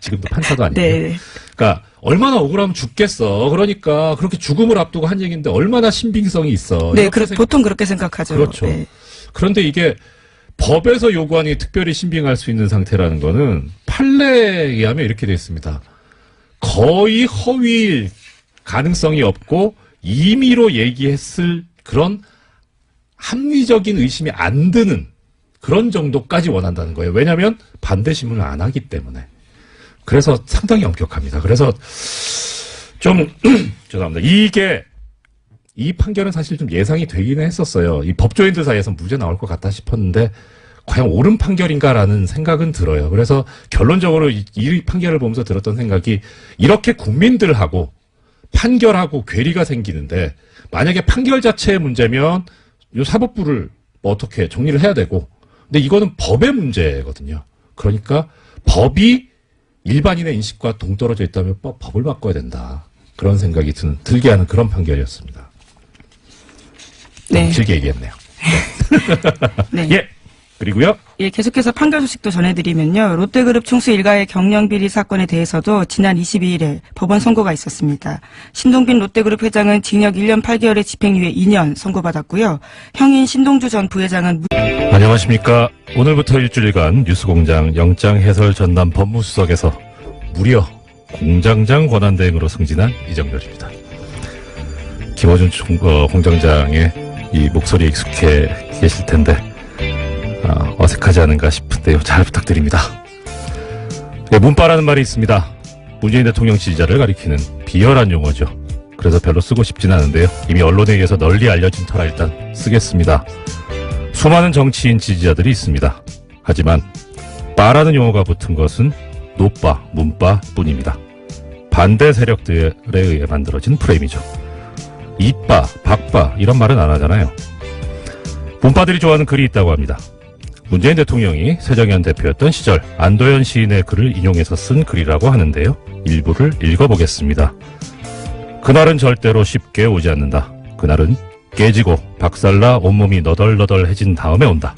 지금도 판사도 아니고. 네. 그러니까 얼마나 억울하면 죽겠어. 그러니까 그렇게 죽음을 앞두고 한 얘기인데 얼마나 신빙성이 있어. 네, 이렇게 보통 그렇게 생각하죠. 그렇죠. 네. 그런데 이게 법에서 요구하니 특별히 신빙할 수 있는 상태라는 거는 판례에 의하면 이렇게 되어 있습니다. 거의 허위일 가능성이 없고 임의로 얘기했을 그런 합리적인 의심이 안 드는 그런 정도까지 원한다는 거예요. 왜냐하면 반대 신문을 안 하기 때문에. 그래서 상당히 엄격합니다. 그래서 좀 죄송합니다. 이 판결은 사실 좀 예상이 되기는 했었어요. 이 법조인들 사이에서 무죄 나올 것 같다 싶었는데 과연 옳은 판결인가라는 생각은 들어요. 그래서 결론적으로 이 판결을 보면서 들었던 생각이 이렇게 국민들하고 판결하고 괴리가 생기는데 만약에 판결 자체의 문제면 이 사법부를 뭐 어떻게 정리를 해야 되고 근데 이거는 법의 문제거든요. 그러니까 법이 일반인의 인식과 동떨어져 있다면 법을 바꿔야 된다. 그런 생각이 들게 하는 그런 판결이었습니다. 네. 길게 얘기했네요. 네. 예. 그리고요. 예, 계속해서 판결 소식도 전해드리면요. 롯데그룹 총수 일가의 경영비리 사건에 대해서도 지난 22일에 법원 선고가 있었습니다. 신동빈 롯데그룹 회장은 징역 1년 8개월의 집행유예 2년 선고받았고요. 형인 신동주 전 부회장은 안녕하십니까. 오늘부터 일주일간 뉴스공장 영장해설 전담 법무수석에서 무려 공장장 권한대행으로 승진한 이정렬입니다. 김어준 공장장의 이 목소리에 익숙해 계실 텐데 어색하지 않은가 싶은데요. 잘 부탁드립니다. 네, 문바라는 말이 있습니다. 문재인 대통령 지지자를 가리키는 비열한 용어죠. 그래서 별로 쓰고 싶진 않은데요. 이미 언론에 의해서 널리 알려진 터라 일단 쓰겠습니다. 수많은 정치인 지지자들이 있습니다. 하지만 바라는 용어가 붙은 것은 노바, 문바 뿐입니다. 반대 세력들에 의해 만들어진 프레임이죠. 이빠, 박빠 이런 말은 안 하잖아요. 문바들이 좋아하는 글이 있다고 합니다. 문재인 대통령이 새정현 대표였던 시절 안도현 시인의 글을 인용해서 쓴 글이라고 하는데요. 일부를 읽어보겠습니다. 그날은 절대로 쉽게 오지 않는다. 그날은 깨지고 박살나 온몸이 너덜너덜해진 다음에 온다.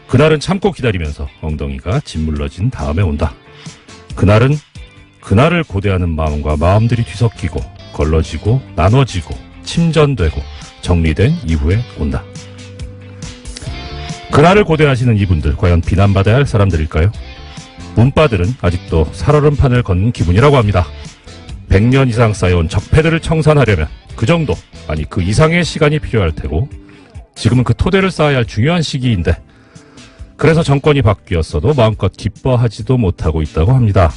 그날은 참고 기다리면서 엉덩이가 짓물러진 다음에 온다. 그날은 그날을 고대하는 마음과 마음들이 뒤섞이고 걸러지고 나눠지고 침전되고 정리된 이후에 온다. 그날을 고대하시는 이분들 과연 비난받아야 할 사람들일까요? 문바들은 아직도 살얼음판을 걷는 기분이라고 합니다. 100년 이상 쌓여온 적폐들을 청산하려면 그 정도 아니 그 이상의 시간이 필요할 테고 지금은 그 토대를 쌓아야 할 중요한 시기인데 그래서 정권이 바뀌었어도 마음껏 기뻐하지도 못하고 있다고 합니다.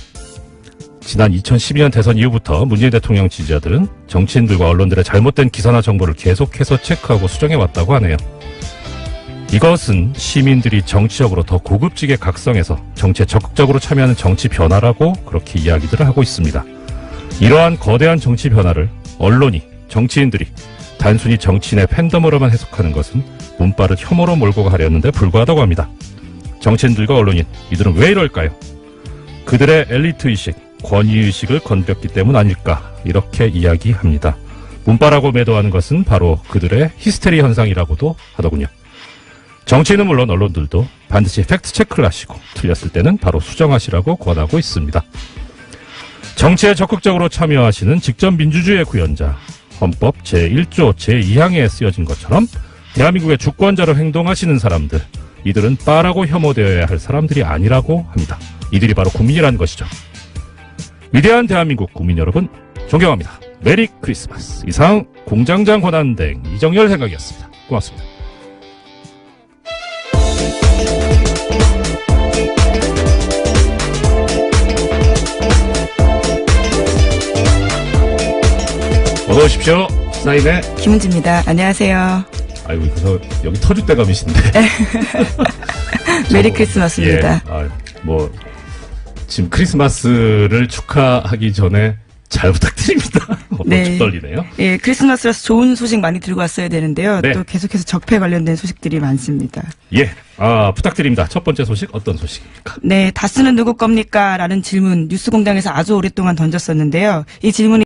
지난 2012년 대선 이후부터 문재인 대통령 지지자들은 정치인들과 언론들의 잘못된 기사나 정보를 계속해서 체크하고 수정해왔다고 하네요. 이것은 시민들이 정치적으로 더 고급지게 각성해서 정치에 적극적으로 참여하는 정치 변화라고 그렇게 이야기들을 하고 있습니다. 이러한 거대한 정치 변화를 언론이, 정치인들이 단순히 정치인의 팬덤으로만 해석하는 것은 문바를 혐오로 몰고 가려는데 불과하다고 합니다. 정치인들과 언론인, 이들은 왜 이럴까요? 그들의 엘리트의식, 권위의식을 건드렸기 때문 아닐까, 이렇게 이야기합니다. 문바라고 매도하는 것은 바로 그들의 히스테리 현상이라고도 하더군요. 정치인은 물론 언론들도 반드시 팩트체크를 하시고 틀렸을 때는 바로 수정하시라고 권하고 있습니다. 정치에 적극적으로 참여하시는 직접민주주의의 구현자, 헌법 제1조 제2항에 쓰여진 것처럼 대한민국의 주권자로 행동하시는 사람들, 이들은 빠라고 혐오되어야 할 사람들이 아니라고 합니다. 이들이 바로 국민이라는 것이죠. 위대한 대한민국 국민 여러분, 존경합니다. 메리 크리스마스. 이상 공장장 권한대행 이정열 생각이었습니다. 고맙습니다. 어서 오십시오. 사인의 김은지입니다. 안녕하세요. 아이고, 그래서 여기 터줏대감이신데. 메리 크리스마스입니다. 예, 지금 크리스마스를 축하하기 전에 잘 부탁드립니다. 좀 떨리네요. 예, 크리스마스라서 좋은 소식 많이 들고 왔어야 되는데요. 네. 또 계속해서 적폐 관련된 소식들이 많습니다. 예, 부탁드립니다. 첫 번째 소식 어떤 소식입니까? 네, 다스는 누구 겁니까? 라는 질문 뉴스공장에서 아주 오랫동안 던졌었는데요. 이 질문이